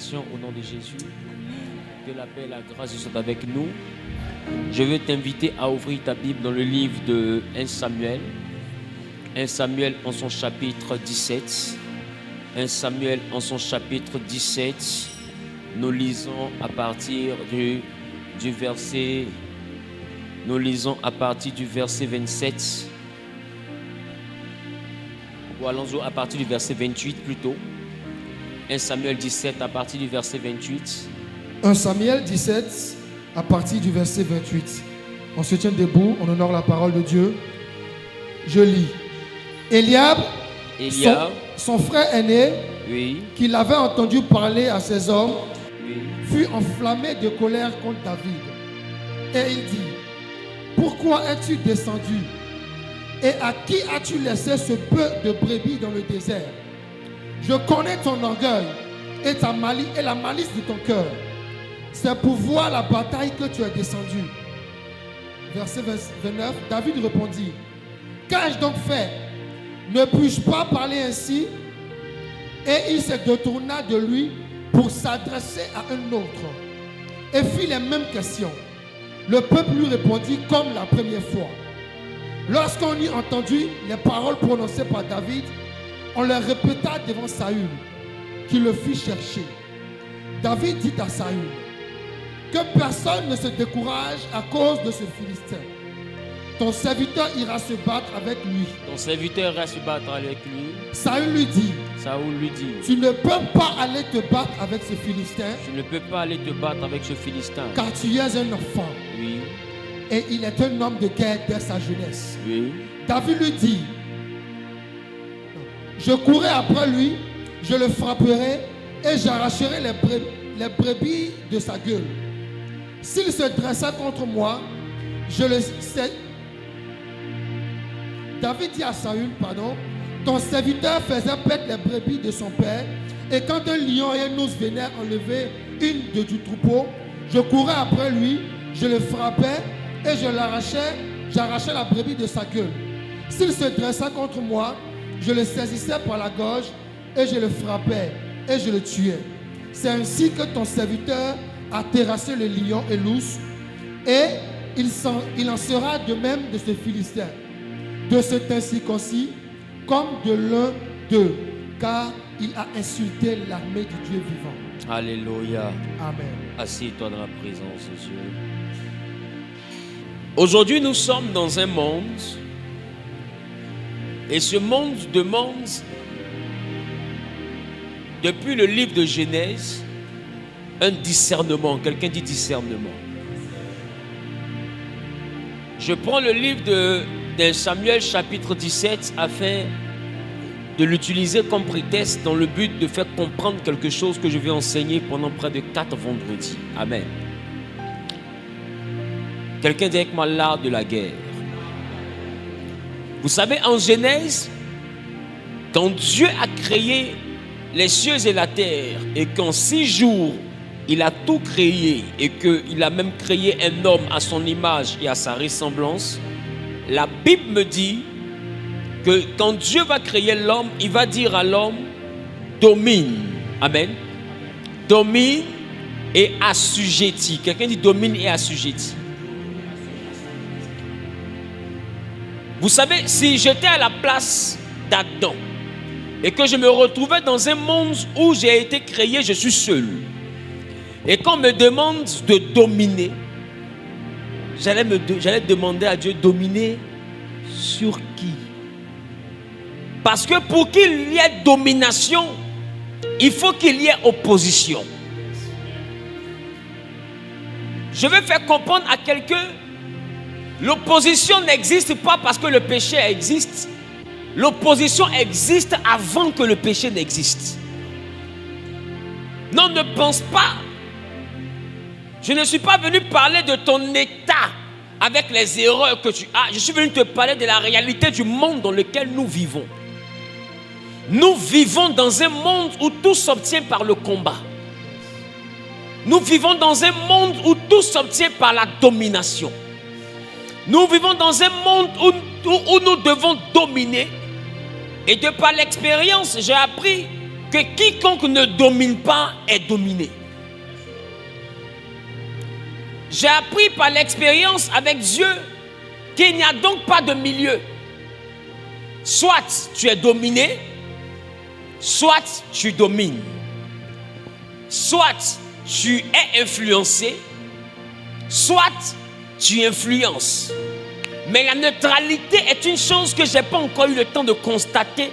bénédiction au nom de Jésus. Que la paix et la grâce soient avec nous. Je veux t'inviter à ouvrir ta Bible dans le livre de 1 Samuel. 1 Samuel en son chapitre 17. 1 Samuel en son chapitre 17. Nous lisons à partir du verset... Nous lisons à partir du verset 27. Ou allons-y à partir du verset 28 plutôt. 1 Samuel 17 à partir du verset 28. 1 Samuel 17 à partir du verset 28. On se tient debout, on honore la parole de Dieu. Je lis. Eliab, son frère aîné, oui, qu'il avait entendu parler à ses hommes, oui, fut enflammé de colère contre David. Et il dit: pourquoi es-tu descendu? Et à qui as-tu laissé ce peu de brebis dans le désert? Je connais ton orgueil et la malice de ton cœur. C'est pour voir la bataille que tu es descendu. Verset 29, David répondit: qu'ai-je donc fait? Ne puis-je pas parler ainsi? Et il se détourna de lui pour s'adresser à un autre et fit les mêmes questions. Le peuple lui répondit comme la première fois. Lorsqu'on eut entendu les paroles prononcées par David, on les répéta devant Saül, qui le fit chercher. David dit à Saül: que personne ne se décourage à cause de ce Philistin. Ton serviteur ira se battre avec lui. Ton serviteur ira se battre avec lui. Saül lui dit: tu ne peux pas aller te battre avec ce Philistin. Tu ne peux pas aller te battre avec ce Philistin. Car tu es un enfant. Oui. Et il est un homme de guerre dès sa jeunesse. Oui. David lui dit: je courrai après lui, je le frapperai et j'arracherai les brebis de sa gueule. S'il se dressa contre moi, je le sais. David dit à Saül, ton serviteur faisait paître les brebis de son père, et quand un lion et un ours venaient enlever une du troupeau, je courais après lui, je le frappais et j'arrachais la brebis de sa gueule. S'il se dressa contre moi, je le saisissais par la gorge et je le frappais et je le tuais. C'est ainsi que ton serviteur a terrassé le lion et l'ours, et il en sera de même de ce Philistin, de cet incirconcis, comme de l'un d'eux, car il a insulté l'armée du Dieu vivant. Alléluia. Amen. Assieds-toi dans la présence de Dieu. Aujourd'hui, nous sommes dans un monde, et ce monde demande, depuis le livre de Genèse, un discernement. Quelqu'un dit discernement. Je prends le livre de Samuel chapitre 17 afin de l'utiliser comme prétexte dans le but de faire comprendre quelque chose que je vais enseigner pendant près de 4 vendredis. Amen. Quelqu'un dit avec moi l'art de la guerre. Vous savez, en Genèse, quand Dieu a créé les cieux et la terre, et qu'en 6 jours, il a tout créé, et qu'il a même créé un homme à son image et à sa ressemblance, la Bible me dit que quand Dieu va créer l'homme, il va dire à l'homme: domine. Amen. Domine et assujettis. Quelqu'un dit domine et assujettis. Vous savez, si j'étais à la place d'Adam et que je me retrouvais dans un monde où j'ai été créé, je suis seul, et qu'on me demande de dominer, j'allais demander à Dieu: dominer sur qui? Parce que pour qu'il y ait domination, il faut qu'il y ait opposition. Je vais faire comprendre à quelqu'un: l'opposition n'existe pas parce que le péché existe. L'opposition existe avant que le péché n'existe. Non, ne pense pas. Je ne suis pas venu parler de ton état avec les erreurs que tu as. Je suis venu te parler de la réalité du monde dans lequel nous vivons. Nous vivons dans un monde où tout s'obtient par le combat. Nous vivons dans un monde où tout s'obtient par la domination. Nous vivons dans un monde où nous devons dominer. Et de par l'expérience, j'ai appris que quiconque ne domine pas est dominé. J'ai appris par l'expérience avec Dieu qu'il n'y a donc pas de milieu. Soit tu es dominé, soit tu domines. Soit tu es influencé, soit tu influences. Mais la neutralité est une chose que je n'ai pas encore eu le temps de constater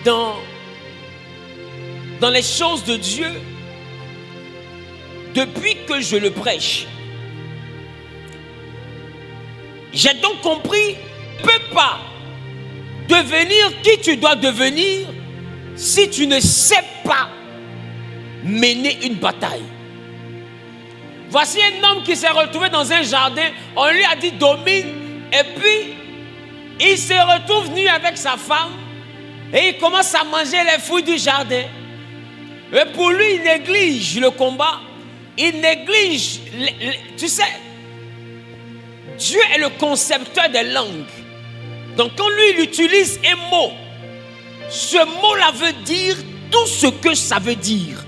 dans les choses de Dieu depuis que je le prêche. J'ai donc compris, tu ne peux pas devenir qui tu dois devenir si tu ne sais pas mener une bataille. Voici un homme qui s'est retrouvé dans un jardin, on lui a dit domine, et puis il se retrouve nu avec sa femme et il commence à manger les fruits du jardin. Et pour lui, il néglige le combat, il néglige, tu sais, Dieu est le concepteur des langues. Donc quand lui, il utilise un mot, ce mot-là veut dire tout ce que ça veut dire.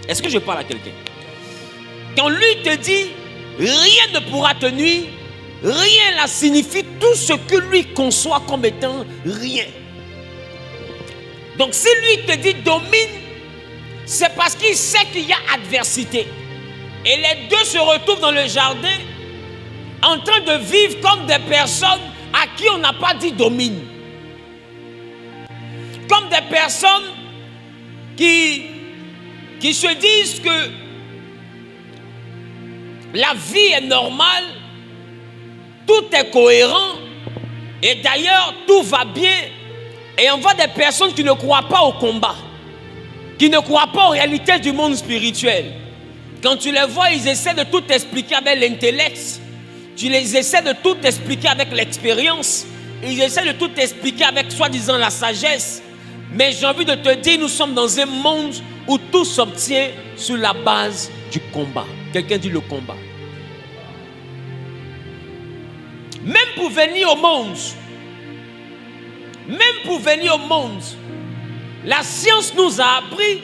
Est-ce que je parle à quelqu'un? Quand lui te dit, rien ne pourra te nuire, rien là signifie tout ce que lui conçoit comme étant rien. Donc si lui te dit domine, c'est parce qu'il sait qu'il y a adversité. Et les deux se retrouvent dans le jardin en train de vivre comme des personnes à qui on n'a pas dit domine. Comme des personnes qui se disent que la vie est normale, tout est cohérent, et d'ailleurs tout va bien. Et on voit des personnes qui ne croient pas au combat, qui ne croient pas aux réalités du monde spirituel. Quand tu les vois, ils essaient de tout expliquer avec l'intellect, tu les essaies de tout expliquer avec l'expérience, ils essaient de tout expliquer avec soi-disant la sagesse. Mais j'ai envie de te dire, nous sommes dans un monde où tout s'obtient sur la base du combat. Quelqu'un dit le combat. Même pour venir au monde, la science nous a appris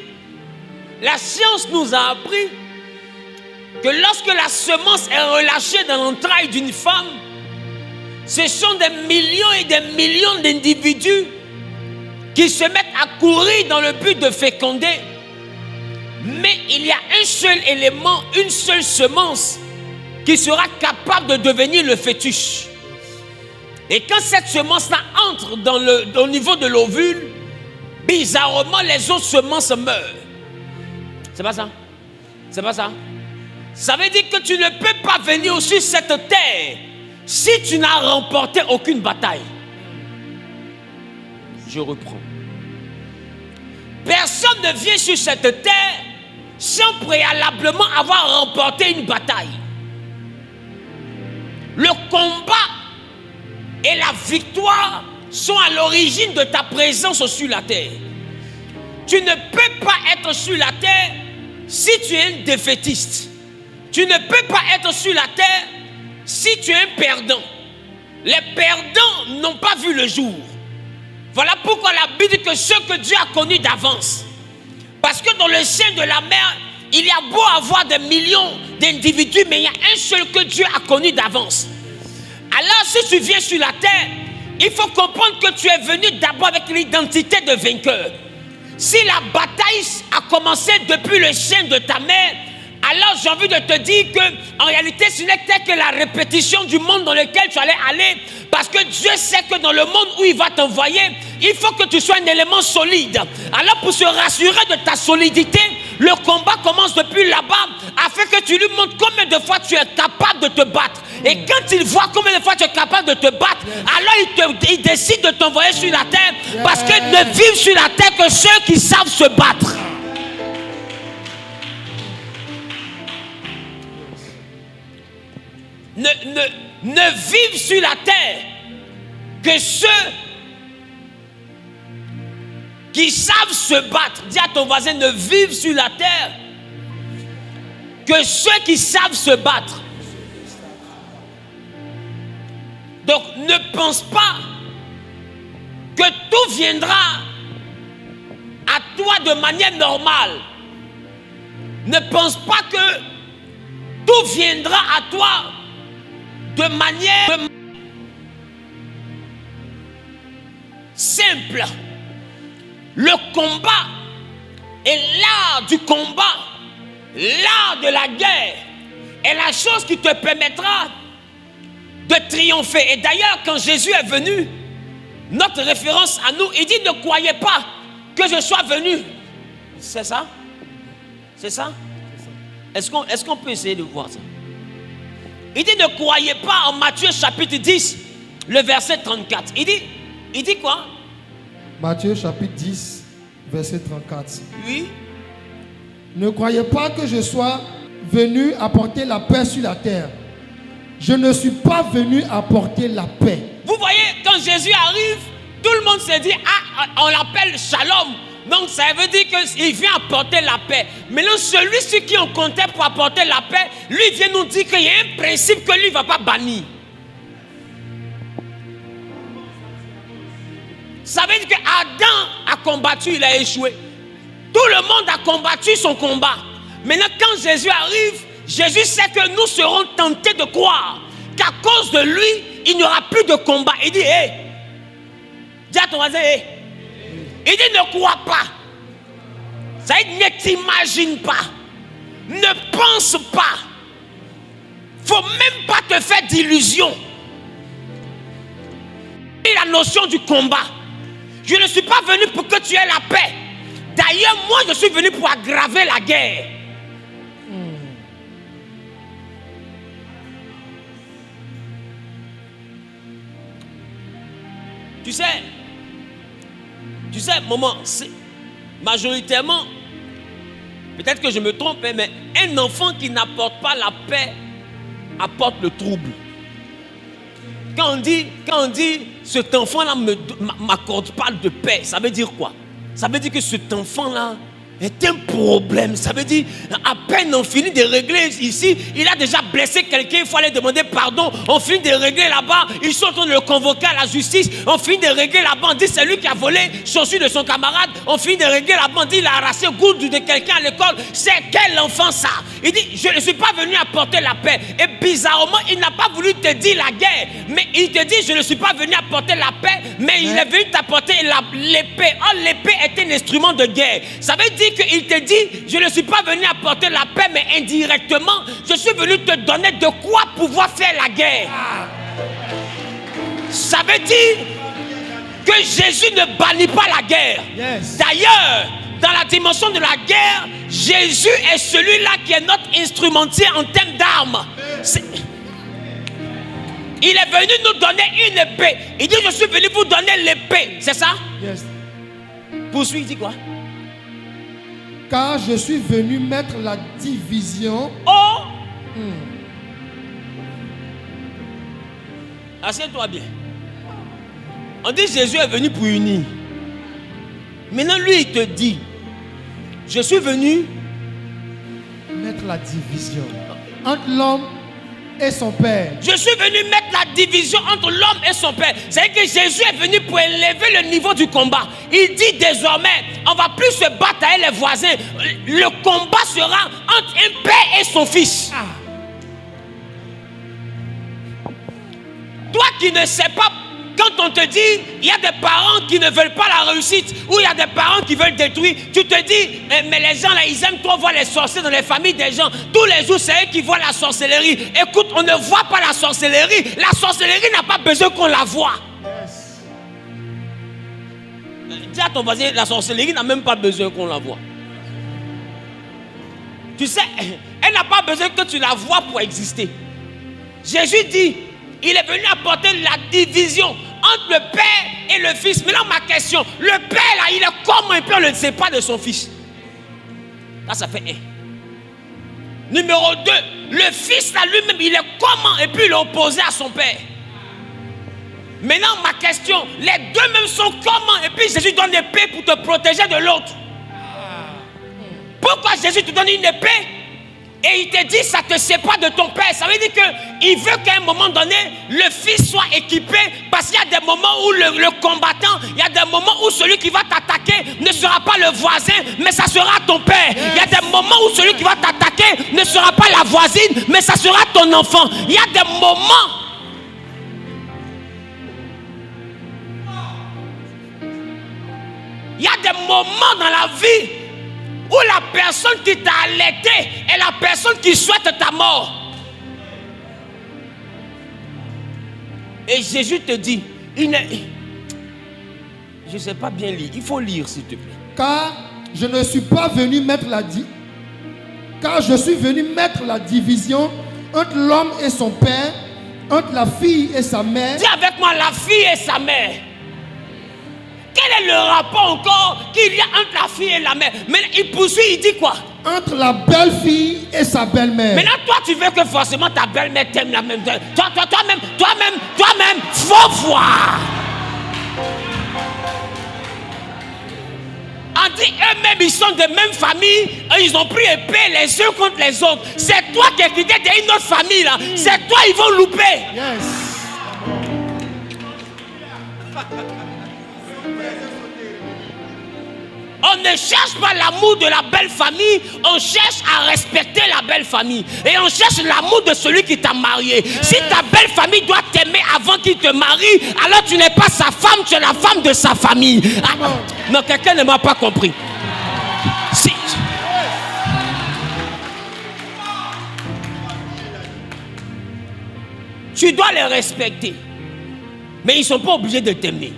que lorsque la semence est relâchée dans l'entraille d'une femme, ce sont des millions et des millions d'individus qui se mettent à courir dans le but de féconder. Mais il y a un seul élément, une seule semence qui sera capable de devenir le fœtus. Et quand cette semence-là entre au niveau de l'ovule, bizarrement, les autres semences meurent. C'est pas ça? C'est pas ça? Ça veut dire que tu ne peux pas venir sur cette terre si tu n'as remporté aucune bataille. Je reprends. Personne ne vient sur cette terre sans préalablement avoir remporté une bataille. Le combat et la victoire sont à l'origine de ta présence sur la terre. Tu ne peux pas être sur la terre si tu es un défaitiste. Tu ne peux pas être sur la terre si tu es un perdant. Les perdants n'ont pas vu le jour. Voilà pourquoi la Bible dit que ceux que Dieu a connus d'avance. Parce que dans le sein de la mer, il y a beau avoir des millions d'individus, mais il y a un seul que Dieu a connu d'avance. Alors si tu viens sur la terre, il faut comprendre que tu es venu d'abord avec l'identité de vainqueur. Si la bataille a commencé depuis le sein de ta mère, alors j'ai envie de te dire qu'en réalité ce n'était que la répétition du monde dans lequel tu allais aller. Parce que Dieu sait que dans le monde où il va t'envoyer, il faut que tu sois un élément solide. Alors pour se rassurer de ta solidité, le combat commence depuis là-bas, afin que tu lui montres combien de fois tu es capable de te battre. Et quand il voit combien de fois tu es capable de te battre, alors il décide de t'envoyer sur la terre. Parce que ne vivent sur la terre que ceux qui savent se battre. Ne vivent sur la terre que ceux qui savent se battre. Dis à ton voisin, ne vivent sur la terre que ceux qui savent se battre. Donc ne pense pas que tout viendra à toi de manière normale. Ne pense pas que tout viendra à toi de manière simple. Le combat est l'art du combat, l'art de la guerre est la chose qui te permettra de triompher. Et d'ailleurs, quand Jésus est venu, notre référence à nous, il dit ne croyez pas que je sois venu. C'est ça? C'est ça? Est-ce qu'on peut essayer de voir ça? Il dit ne croyez pas en Matthieu chapitre 10, le verset 34. Il dit quoi? Matthieu chapitre 10, verset 34. Oui. Ne croyez pas que je sois venu apporter la paix sur la terre. Je ne suis pas venu apporter la paix. Vous voyez, quand Jésus arrive, tout le monde se dit, ah, on l'appelle Shalom. Donc ça veut dire qu'il vient apporter la paix. Maintenant, celui-ci qui on comptait pour apporter la paix, lui vient nous dire qu'il y a un principe que lui ne va pas bannir. Ça veut dire qu'Adam a combattu, il a échoué. Tout le monde a combattu son combat. Maintenant, quand Jésus arrive, Jésus sait que nous serons tentés de croire qu'à cause de lui, il n'y aura plus de combat. Il dit, hé, dis à ton voisin, hé. Il dit, ne crois pas. Ça veut dire, ne t'imagine pas. Ne pense pas. Il ne faut même pas te faire d'illusions. Et la notion du combat. Je ne suis pas venu pour que tu aies la paix. D'ailleurs, moi, je suis venu pour aggraver la guerre. Tu sais, maman, majoritairement, peut-être que je me trompe, mais un enfant qui n'apporte pas la paix apporte le trouble. Quand on dit cet enfant-là ne m'accorde pas de paix, ça veut dire quoi? Ça veut dire que cet enfant-là est un problème. Ça veut dire, à peine on finit de régler ici, il a déjà blessé quelqu'un, il faut aller demander pardon. On finit de régler là-bas, ils sont en train de le convoquer à la justice. On finit de régler là-bas, on dit c'est lui qui a volé chaussures de son camarade. On finit de régler là-bas, on dit il a arraché gourde de quelqu'un à l'école. C'est quel enfant ça? Il dit, je ne suis pas venu apporter la paix. Et bizarrement, il n'a pas voulu te dire la guerre. Mais il te dit, je ne suis pas venu apporter la paix, mais il est venu t'apporter l'épée. Oh, l'épée est un instrument de guerre. Ça veut dire qu'il te dit, je ne suis pas venu apporter la paix, mais indirectement, je suis venu te donner de quoi pouvoir faire la guerre. Ça veut dire que Jésus ne bannit pas la guerre. Yes. D'ailleurs, dans la dimension de la guerre, Jésus est celui-là qui est notre instrumentier en termes d'armes. Il est venu nous donner une épée. Il dit, je suis venu vous donner l'épée. C'est ça? Yes. Poursuis, il dit quoi? Car je suis venu mettre la division. Oh! Assieds-toi bien. On dit Jésus est venu pour unir. Maintenant, lui, il te dit, je suis venu mettre la division entre l'homme et son père. Je suis venu mettre la division entre l'homme et son père. C'est que Jésus est venu pour élever le niveau du combat. Il dit désormais, on ne va plus se battre avec les voisins. Le combat sera entre un père et son fils. Toi qui ne sais pas, quand on te dit, il y a des parents qui ne veulent pas la réussite, ou il y a des parents qui veulent détruire, tu te dis, mais les gens là, ils aiment trop voir les sorciers dans les familles des gens. Tous les jours, c'est eux qui voient la sorcellerie. Écoute, on ne voit pas la sorcellerie. La sorcellerie n'a pas besoin qu'on la voie. Yes. Dis à ton voisin, la sorcellerie n'a même pas besoin qu'on la voie. Tu sais, elle n'a pas besoin que tu la vois pour exister. Jésus dit, il est venu apporter la division entre le père et le fils. Maintenant, ma question, le père là, il est comment et puis on ne sait pas de son fils. Là, ça fait 1. Numéro 2, le fils là lui-même, il est comment et puis il est opposé à son père. Maintenant, ma question, les deux mêmes sont comment et puis Jésus donne l'épée pour te protéger de l'autre. Pourquoi Jésus te donne une épée et il te dit ça te sépare de ton père, ça veut dire qu'il veut qu'à un moment donné, le fils soit équipé, parce qu'il y a des moments où le combattant, il y a des moments où celui qui va t'attaquer ne sera pas le voisin, mais ça sera ton père. Il y a des moments où celui qui va t'attaquer ne sera pas la voisine, mais ça sera ton enfant. Il y a des moments. Il y a des moments dans la vie où la personne qui t'a allaité est la personne qui souhaite ta mort. Et Jésus te dit, je ne sais pas bien lire, il faut lire s'il te plaît. Car je suis venu mettre la division entre l'homme et son père, entre la fille et sa mère. Dis avec moi, la fille et sa mère. Quel est le rapport encore qu'il y a entre la fille et la mère? Mais il poursuit, il dit quoi? Entre la belle-fille et sa belle-mère. Maintenant, toi, tu veux que forcément ta belle-mère t'aime la même. Toi-même, faut voir. On dit eux-mêmes, ils sont de même famille, ils ont pris épée les uns contre les autres. C'est toi qui es quitté d'une autre famille là. C'est toi, ils vont louper. Yes. On ne cherche pas l'amour de la belle famille, on cherche à respecter la belle famille. Et on cherche l'amour de celui qui t'a marié. Si ta belle famille doit t'aimer avant qu'il te marie, alors tu n'es pas sa femme, tu es la femme de sa famille. Ah, non, quelqu'un ne m'a pas compris. Si. Tu dois les respecter. Mais ils ne sont pas obligés de t'aimer.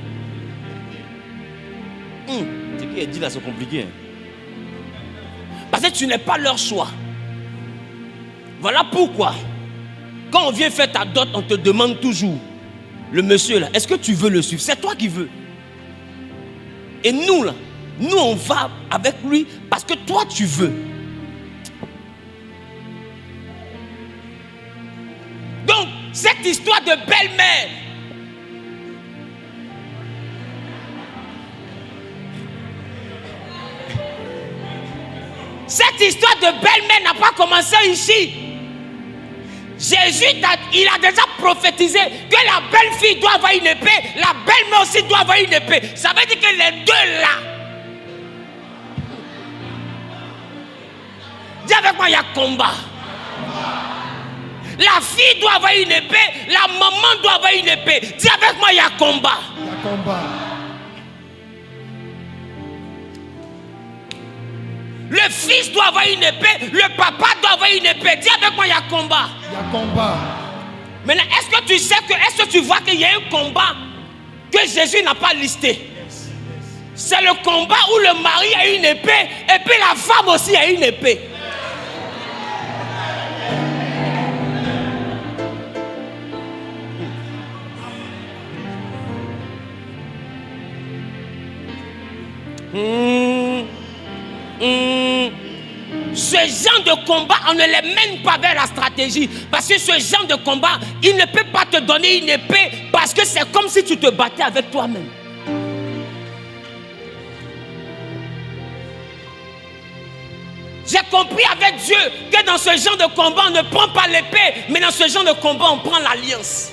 Ce qui est dit là, c'est compliqué. Parce que tu n'es pas leur choix. Voilà pourquoi, quand on vient faire ta dot, on te demande toujours, le monsieur là, est-ce que tu veux le suivre? C'est toi qui veux. Et nous là, nous on va avec lui parce que toi tu veux. Donc, cette histoire de belle-mère, cette histoire de belle-mère n'a pas commencé ici. Jésus, il a déjà prophétisé que la belle-fille doit avoir une épée, la belle-mère aussi doit avoir une épée. Ça veut dire que les deux là. Dis avec moi, il y a combat. La fille doit avoir une épée, la maman doit avoir une épée. Dis avec moi, il y a combat. Il y a combat. Le fils doit avoir une épée, le papa doit avoir une épée. Dis avec moi, il y a combat. Il y a combat. Maintenant, est-ce que tu sais est-ce que tu vois qu'il y a un combat que Jésus n'a pas listé? C'est le combat où le mari a une épée et puis la femme aussi a une épée. Ce genre de combat, on ne les mène pas vers la stratégie. Parce que ce genre de combat, il ne peut pas te donner une épée parce que c'est comme si tu te battais avec toi-même. J'ai compris avec Dieu que dans ce genre de combat, on ne prend pas l'épée, mais dans ce genre de combat, on prend l'alliance.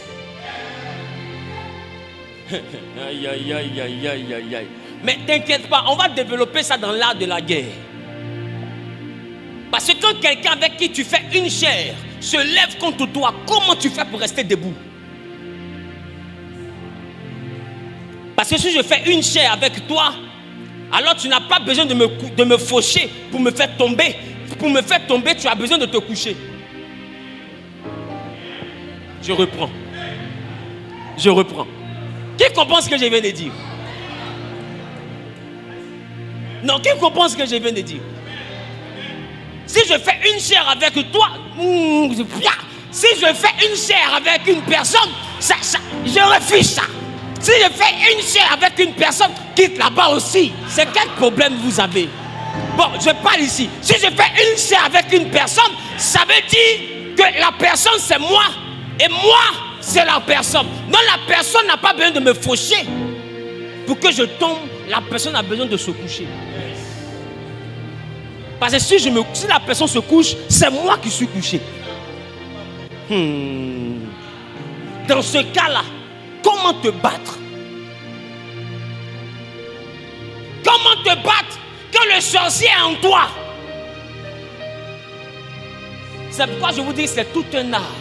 Aïe, aïe, aïe, aïe, aïe, aïe, aïe. Mais t'inquiète pas, on va développer ça dans l'art de la guerre. Parce que quand quelqu'un avec qui tu fais une chair se lève contre toi, comment tu fais pour rester debout? Parce que si je fais une chair avec toi, alors tu n'as pas besoin de me faucher pour me faire tomber. Pour me faire tomber, tu as besoin de te coucher. Je reprends. Qui comprend ce que je viens de dire? Non, qui comprend ce que je viens de dire? Si je fais une chair avec toi, si je fais une chair avec une personne, je refuse ça. Si je fais une chair avec une personne, quitte là-bas aussi. C'est quel problème vous avez? Bon, je parle ici. Si je fais une chair avec une personne, ça veut dire que la personne c'est moi et moi c'est la personne. Non, la personne n'a pas besoin de me faucher. Pour que je tombe, la personne a besoin de se coucher. Parce que si la personne se couche, c'est moi qui suis couché. Dans ce cas-là, comment te battre? Comment te battre quand le sorcier est en toi? C'est pourquoi je vous dis que c'est tout un art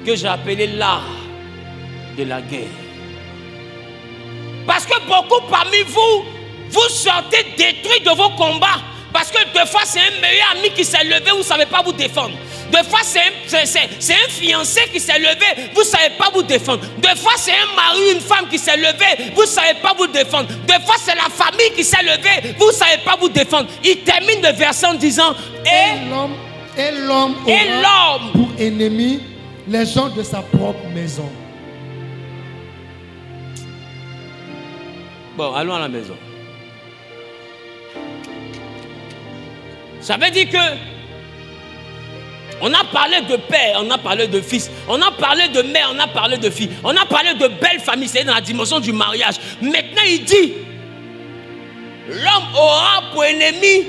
que j'ai appelé l'art de la guerre. Parce que beaucoup parmi vous, vous sortez détruits de vos combats. Parce que deux fois c'est un meilleur ami qui s'est levé, vous ne savez pas vous défendre. Deux fois c'est un fiancé qui s'est levé, vous ne savez pas vous défendre. Deux fois c'est un mari, une femme qui s'est levé, vous ne savez pas vous défendre. Deux fois c'est la famille qui s'est levée, vous ne savez pas vous défendre. Il termine le verset en disant et l'homme aura pour ennemi les gens de sa propre maison. Bon, allons à la maison. Ça veut dire que on a parlé de père, on a parlé de fils, on a parlé de mère, on a parlé de fille, on a parlé de belle famille, c'est dans la dimension du mariage. Maintenant il dit, l'homme aura pour ennemi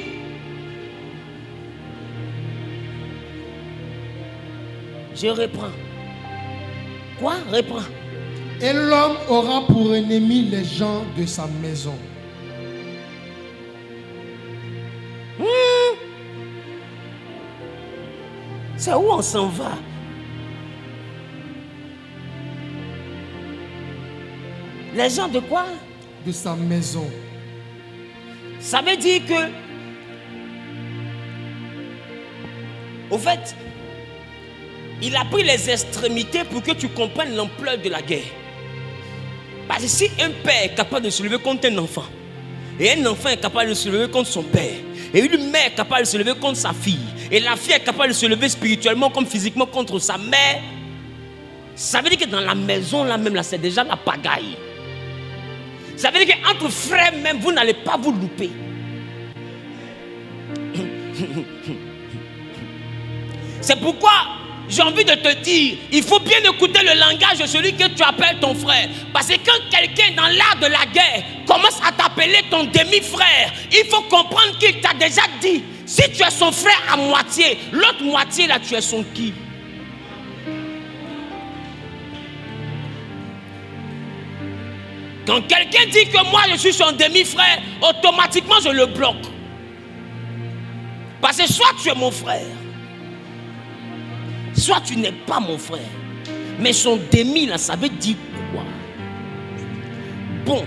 je reprends. Quoi? Reprends. Et l'homme aura pour ennemi les gens de sa maison. C'est où on s'en va? Les gens de quoi? De sa maison. Ça veut dire que, au fait, il a pris les extrémités pour que tu comprennes l'ampleur de la guerre. Parce que si un père est capable de se lever contre un enfant, et un enfant est capable de se lever contre son père, et une mère est capable de se lever contre sa fille, et la fille est capable de se lever spirituellement comme physiquement contre sa mère, ça veut dire que dans la maison là même, là, c'est déjà la pagaille. Ça veut dire qu'entre frères même, vous n'allez pas vous louper. C'est pourquoi j'ai envie de te dire, il faut bien écouter le langage de celui que tu appelles ton frère. Parce que quand quelqu'un dans l'art de la guerre commence à t'appeler ton demi-frère, il faut comprendre qu'il t'a déjà dit, si tu es son frère à moitié, l'autre moitié là, tu es son qui? Quand quelqu'un dit que moi je suis son demi-frère, automatiquement je le bloque. Parce que soit tu es mon frère, soit tu n'es pas mon frère. Mais son demi là, ça veut dire quoi? Bon.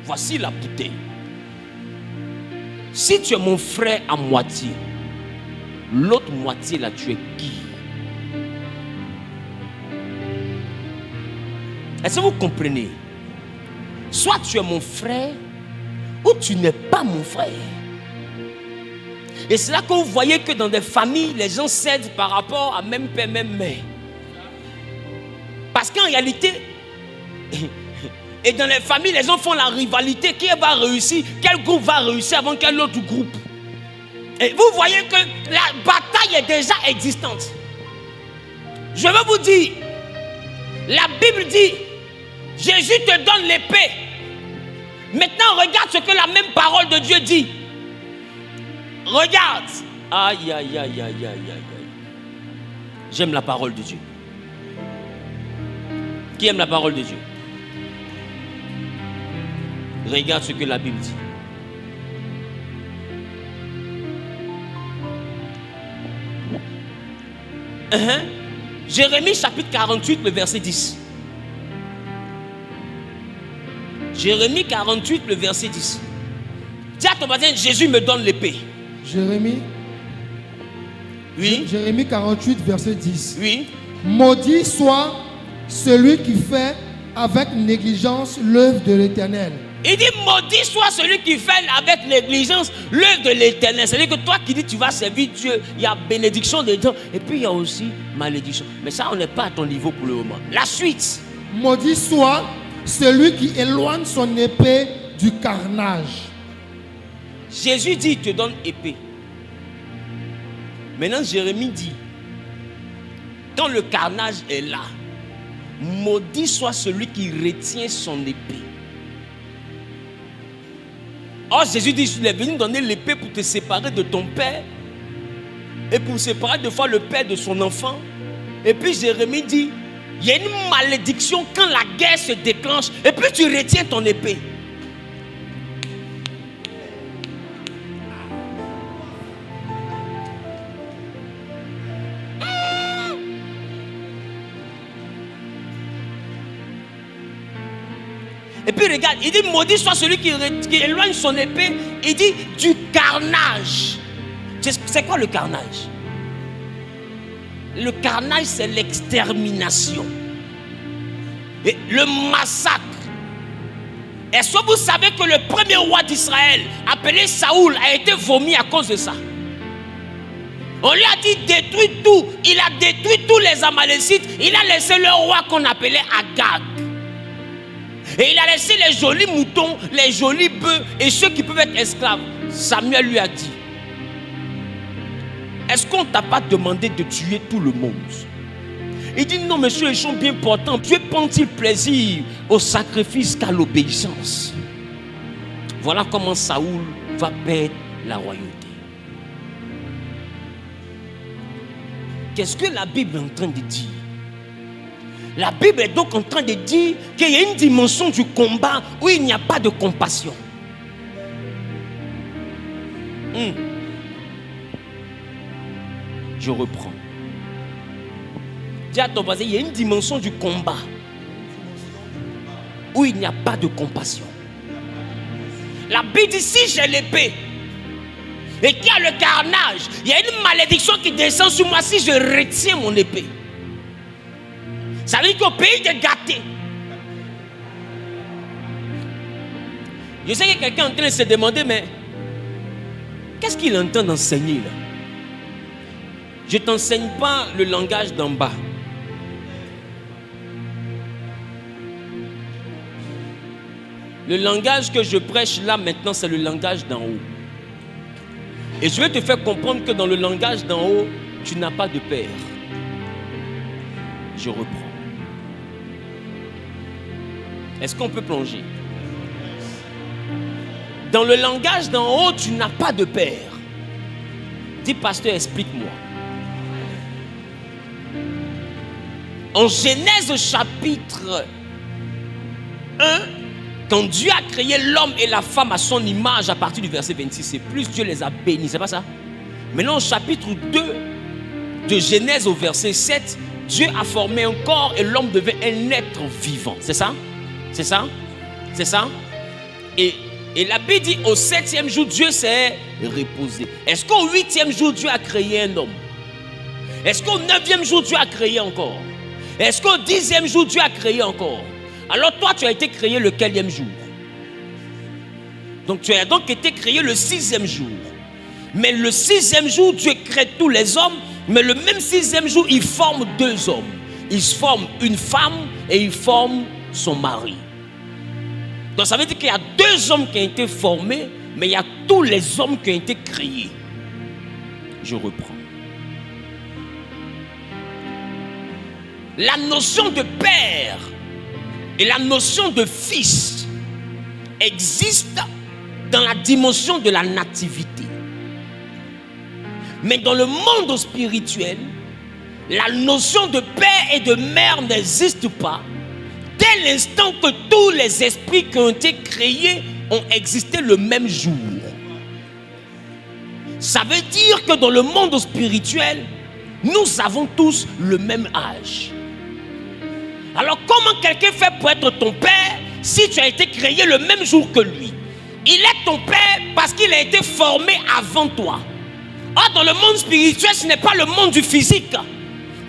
Voici la bouteille. Si tu es mon frère à moitié, l'autre moitié là, tu es qui? Est-ce que vous comprenez? Soit tu es mon frère, ou tu n'es pas mon frère. Et c'est là que vous voyez que dans des familles, les gens cèdent par rapport à même père, même mère. Parce qu'en réalité, et dans les familles, les gens font la rivalité. Qui va réussir? Quel groupe va réussir avant quel autre groupe? Et vous voyez que la bataille est déjà existante. Je veux vous dire, la Bible dit, Jésus te donne l'épée. Maintenant, regarde ce que la même parole de Dieu dit. Regarde. Aïe, aïe, aïe, aïe, aïe, aïe. J'aime la parole de Dieu. Qui aime la parole de Dieu? Regarde ce que la Bible dit. Jérémie chapitre 48, le verset 10. Jérémie 48, le verset 10. Dis à ton voisin, Jésus me donne l'épée. Jérémie. Oui. Jérémie 48, verset 10. Oui. Maudit soit celui qui fait avec négligence l'œuvre de l'Éternel. Il dit, maudit soit celui qui fait avec négligence l'œuvre de l'Éternel. C'est-à-dire que toi qui dis tu vas servir Dieu, il y a bénédiction dedans et puis il y a aussi malédiction. Mais ça, on n'est pas à ton niveau pour le moment. La suite. Maudit soit celui qui éloigne son épée du carnage. Jésus dit, il te donne épée. Maintenant, Jérémie dit, quand le carnage est là, maudit soit celui qui retient son épée. Or Jésus dit, il est venu donner l'épée pour te séparer de ton père et pour séparer de fois le père de son enfant. Et puis Jérémie dit, il y a une malédiction quand la guerre se déclenche et puis tu retiens ton épée. Et puis regarde, il dit, maudit soit celui qui éloigne son épée. Il dit, du carnage. C'est quoi le carnage? Le carnage, c'est l'extermination. Et le massacre. Est-ce que vous savez que le premier roi d'Israël, appelé Saoul, a été vomi à cause de ça? On lui a dit, détruis tout. Il a détruit tous les Amalécites. Il a laissé le roi qu'on appelait Agag. Et il a laissé les jolis moutons, les jolis bœufs et ceux qui peuvent être esclaves. Samuel lui a dit, est-ce qu'on ne t'a pas demandé de tuer tout le monde? Il dit, non monsieur, ils sont bien portants. Dieu prend-il plaisir au sacrifice qu'à l'obéissance? Voilà comment Saoul va perdre la royauté. Qu'est-ce que la Bible est en train de dire? La Bible est donc en train de dire qu'il y a une dimension du combat où il n'y a pas de compassion. Je reprends. Dis à ton voisin, il y a une dimension du combat où il n'y a pas de compassion. La Bible dit, si j'ai l'épée et qu'il y a le carnage, il y a une malédiction qui descend sur moi si je retiens mon épée. Ça veut dire qu'au pays de gâtés. Je sais que quelqu'un est en train de se demander, mais qu'est-ce qu'il entend d'enseigner là? Je ne t'enseigne pas le langage d'en bas. Le langage que je prêche là maintenant, c'est le langage d'en haut. Et je vais te faire comprendre que dans le langage d'en haut, tu n'as pas de père. Je reprends. Est-ce qu'on peut plonger? Dans le langage d'en haut, tu n'as pas de père. Dis, pasteur, explique-moi. En Genèse chapitre 1, quand Dieu a créé l'homme et la femme à son image, à partir du verset 26, c'est plus Dieu les a bénis, c'est pas ça? Maintenant au chapitre 2 de Genèse au verset 7, Dieu a formé un corps et l'homme devait un être vivant, c'est ça? C'est ça? C'est ça? Et la Bible dit au 7e jour, Dieu s'est reposé. Est-ce qu'au 8e jour, Dieu a créé un homme? Est-ce qu'au 9e jour, Dieu a créé encore? Est-ce qu'au 10e jour, Dieu a créé encore? Alors toi, tu as été créé le quelième jour? Donc tu as donc été créé le 6e jour. Mais le 6e jour, Dieu crée tous les hommes. Mais le même 6e jour, il forme deux hommes. Il forme une femme et il forme son mari. Donc ça veut dire qu'il y a deux hommes qui ont été formés, mais il y a tous les hommes qui ont été créés. Je reprends. La notion de père et la notion de fils existent dans la dimension de la nativité. Mais dans le monde spirituel, la notion de père et de mère n'existe pas dès l'instant que tous les esprits qui ont été créés ont existé le même jour. Ça veut dire que dans le monde spirituel, nous avons tous le même âge. Alors comment quelqu'un fait pour être ton père si tu as été créé le même jour que lui? Il est ton père parce qu'il a été formé avant toi. Or dans le monde spirituel, ce n'est pas le monde du physique.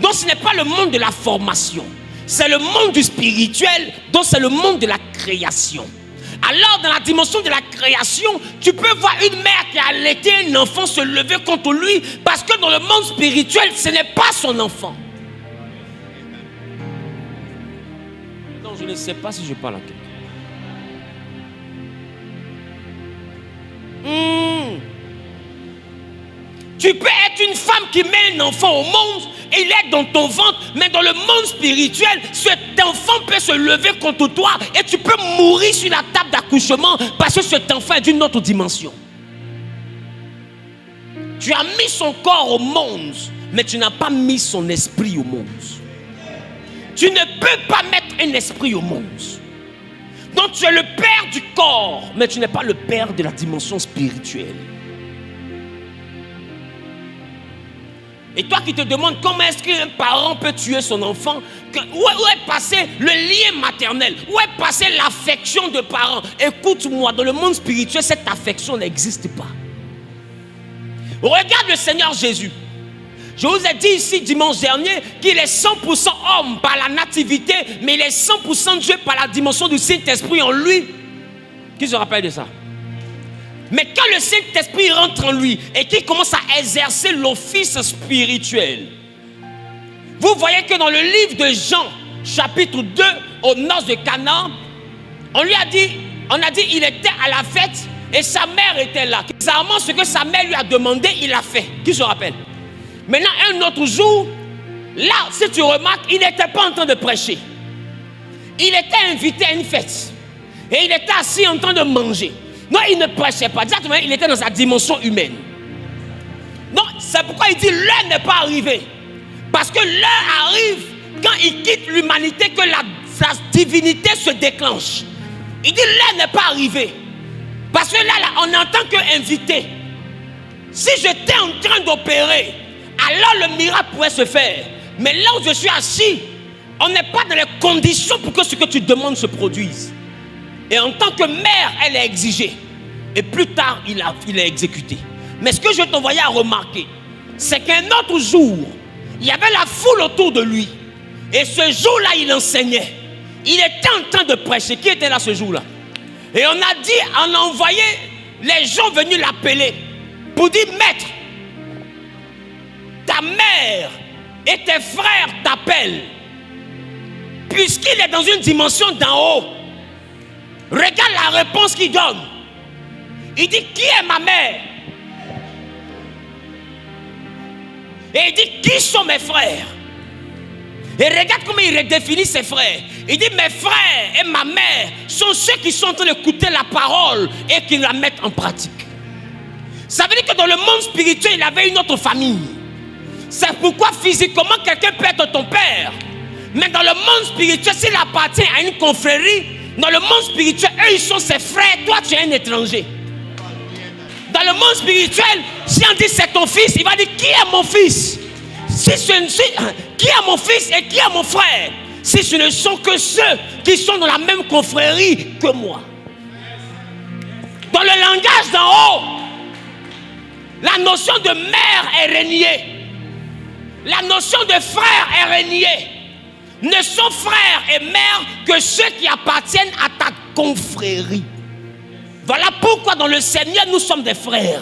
Donc ce n'est pas le monde de la formation. C'est le monde du spirituel, donc c'est le monde de la création. Alors dans la dimension de la création, tu peux voir une mère qui a allaité un enfant se lever contre lui parce que dans le monde spirituel, ce n'est pas son enfant. Donc je ne sais pas si je parle à quelqu'un. Tu peux être une femme qui met un enfant au monde, il est dans ton ventre, mais dans le monde spirituel, cet enfant peut se lever contre toi et tu peux mourir sur la table d'accouchement parce que cet enfant est d'une autre dimension. Tu as mis son corps au monde, mais tu n'as pas mis son esprit au monde. Tu ne peux pas mettre un esprit au monde. Donc tu es le père du corps, mais tu n'es pas le père de la dimension spirituelle. Et toi qui te demandes comment est-ce qu'un parent peut tuer son enfant, où est passé le lien maternel, où est passé l'affection de parents? Écoute-moi, dans le monde spirituel, cette affection n'existe pas. Regarde le Seigneur Jésus. Je vous ai dit ici dimanche dernier qu'il est 100% homme par la nativité, mais il est 100% Dieu par la dimension du Saint-Esprit en lui. Qui se rappelle de ça? Mais quand le Saint-Esprit rentre en lui et qu'il commence à exercer l'office spirituel, vous voyez que dans le livre de Jean, chapitre 2, aux noces de Cana, on a dit il était à la fête et sa mère était là. Bizarrement, ce que sa mère lui a demandé, il a fait. Qui se rappelle? Maintenant, un autre jour, là, si tu remarques, il n'était pas en train de prêcher. Il était invité à une fête. Et il était assis en train de manger. Non, il ne prêchait pas. Exactement, il était dans sa dimension humaine. Non, c'est pourquoi il dit l'heure n'est pas arrivée. Parce que l'heure arrive quand il quitte l'humanité que sa divinité se déclenche. Il dit l'heure n'est pas arrivée. Parce que là, on est en tant qu'invité. Si j'étais en train d'opérer, alors le miracle pourrait se faire. Mais là où je suis assis, on n'est pas dans les conditions pour que ce que tu demandes se produise. Et en tant que mère, elle est exigée. Et plus tard, il est exécuté. Mais ce que je t'envoyais à remarquer, c'est qu'un autre jour, il y avait la foule autour de lui. Et ce jour-là, il enseignait. Il était en train de prêcher. Qui était là ce jour-là? Et on a envoyé les gens venus l'appeler pour dire, maître, ta mère et tes frères t'appellent. Puisqu'il est dans une dimension d'en haut, regarde la réponse qu'il donne. Il dit, qui est ma mère? Et il dit, qui sont mes frères? Et regarde comment il redéfinit ses frères. Il dit, mes frères et ma mère sont ceux qui sont en train d'écouter la parole et qui la mettent en pratique. Ça veut dire que dans le monde spirituel, il avait une autre famille. C'est pourquoi physiquement, quelqu'un peut être ton père. Mais dans le monde spirituel, s'il appartient à une confrérie, dans le monde spirituel, eux, ils sont ses frères. Toi, tu es un étranger. Dans le monde spirituel, si on dit c'est ton fils, il va dire, qui est mon fils? Qui est mon fils et qui est mon frère? Si ce ne sont que ceux qui sont dans la même confrérie que moi. Dans le langage d'en haut, la notion de mère est reniée. La notion de frère est reniée. Ne sont frères et mères que ceux qui appartiennent à ta confrérie. Voilà pourquoi dans le Seigneur nous sommes des frères.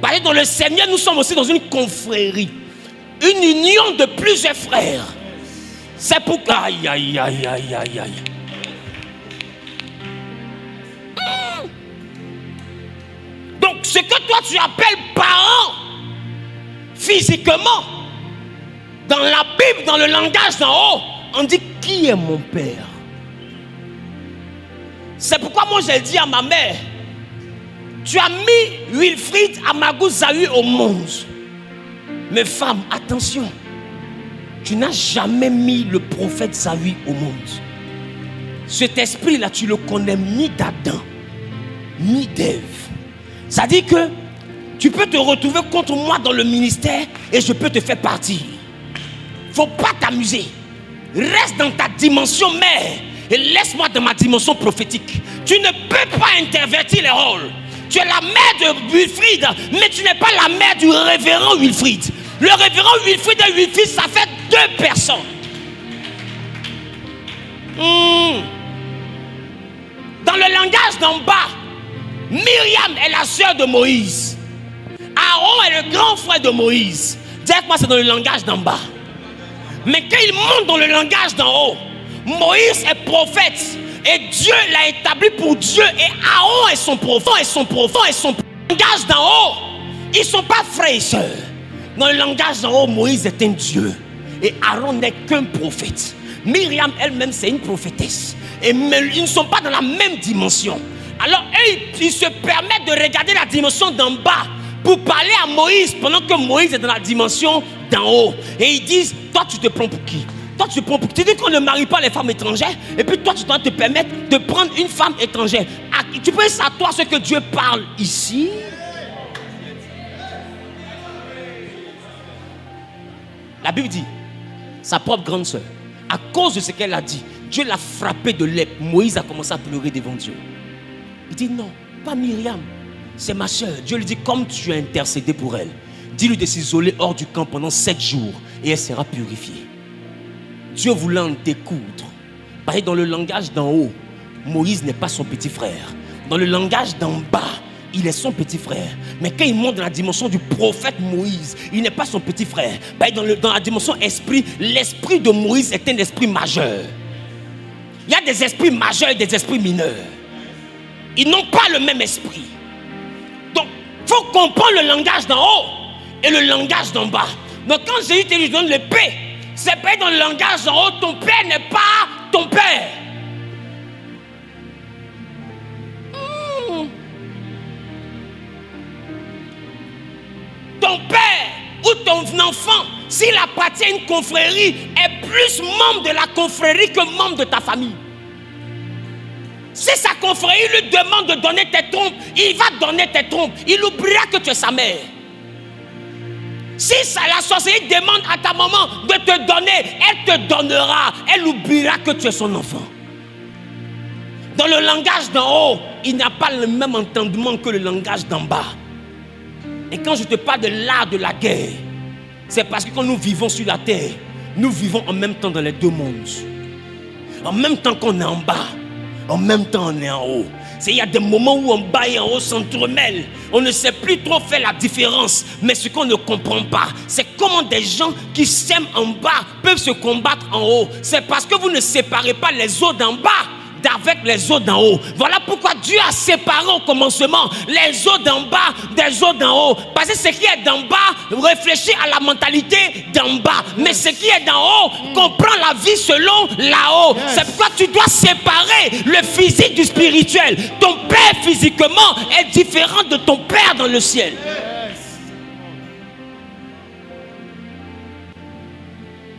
Parce que dans le Seigneur nous sommes aussi dans une confrérie. Une union de plusieurs frères. C'est pourquoi... Aïe, aïe, aïe, aïe, aïe, aïe. Donc ce que toi tu appelles parents, physiquement, dans la Bible, dans le langage d'en haut, on dit qui est mon père? C'est pourquoi moi j'ai dit à ma mère, tu as mis Wilfried Amagou Zahu au monde. Mais femme, attention, tu n'as jamais mis le prophète Zahu au monde. Cet esprit-là, tu le connais ni d'Adam, ni d'Ève. Ça dit que tu peux te retrouver contre moi dans le ministère et je peux te faire partir. Faut pas t'amuser. Reste dans ta dimension mère et laisse-moi dans ma dimension prophétique. Tu ne peux pas intervertir les rôles. Tu es la mère de Wilfried, mais tu n'es pas la mère du révérend Wilfried. Le révérend Wilfried et Wilfried, ça fait deux personnes. Dans le langage d'en bas, Myriam est la sœur de Moïse. Aaron est le grand frère de Moïse. Dis-moi, c'est dans le langage d'en bas. Mais quand il monte dans le langage d'en haut, Moïse est prophète. Et Dieu l'a établi pour Dieu. Et Aaron est son prophète. Et son langage d'en haut, ils ne sont pas frères et sœurs. Dans le langage d'en haut, Moïse est un Dieu. Et Aaron n'est qu'un prophète. Myriam elle-même, c'est une prophétesse. Et ils ne sont pas dans la même dimension. Alors, eux, ils se permettent de regarder la dimension d'en bas pour parler à Moïse pendant que Moïse est dans la dimension d'en haut. Et ils disent, toi, tu te prends pour qui? Toi, tu te prends pour qui? Tu dis qu'on ne marie pas les femmes étrangères. Et puis toi, tu dois te permettre de prendre une femme étrangère. Tu penses à toi ce que Dieu parle ici? La Bible dit, sa propre grande sœur, à cause de ce qu'elle a dit, Dieu l'a frappé de lèpre. Moïse a commencé à pleurer devant Dieu. Il dit non, pas Myriam, c'est ma sœur. Dieu lui dit, comme tu as intercédé pour elle, dis-lui de s'isoler hors du camp pendant 7 jours et elle sera purifiée. Dieu voulait en découdre. Parce que dans le langage d'en haut, Moïse n'est pas son petit frère. Dans le langage d'en bas, il est son petit frère. Mais quand il monte dans la dimension du prophète Moïse, il n'est pas son petit frère. Dans la dimension esprit, l'esprit de Moïse est un esprit majeur. Il y a des esprits majeurs et des esprits mineurs. Ils n'ont pas le même esprit. Donc, il faut comprendre le langage d'en haut et le langage d'en bas. Donc, quand Jésus te donne l'épée, c'est pas dans le langage d'en haut, ton père n'est pas ton père. Ton père ou ton enfant, s'il appartient à une confrérie, est plus membre de la confrérie que membre de ta famille. Si sa confrérie lui demande de donner tes trompes, il va donner tes trompes. Il oubliera que tu es sa mère. Si la sorcellerie demande à ta maman de te donner, elle te donnera. Elle oubliera que tu es son enfant. Dans le langage d'en haut, il n'a pas le même entendement que le langage d'en bas. Et quand je te parle de l'art de la guerre, c'est parce que quand nous vivons sur la terre, nous vivons en même temps dans les deux mondes. En même temps qu'on est en bas, en même temps on est en haut. Il y a des moments où en bas et en haut s'entremêlent. On ne sait plus trop faire la différence. Mais ce qu'on ne comprend pas, c'est comment des gens qui s'aiment en bas peuvent se combattre en haut. C'est parce que vous ne séparez pas les eaux d'en bas avec les eaux d'en haut. Voilà pourquoi Dieu a séparé au commencement les eaux d'en bas des eaux d'en haut. Parce que ce qui est d'en bas réfléchit à la mentalité d'en bas. Mais ce qui est d'en haut comprend la vie selon là-haut. C'est pourquoi tu dois séparer le physique du spirituel. Ton père physiquement est différent de ton père dans le ciel.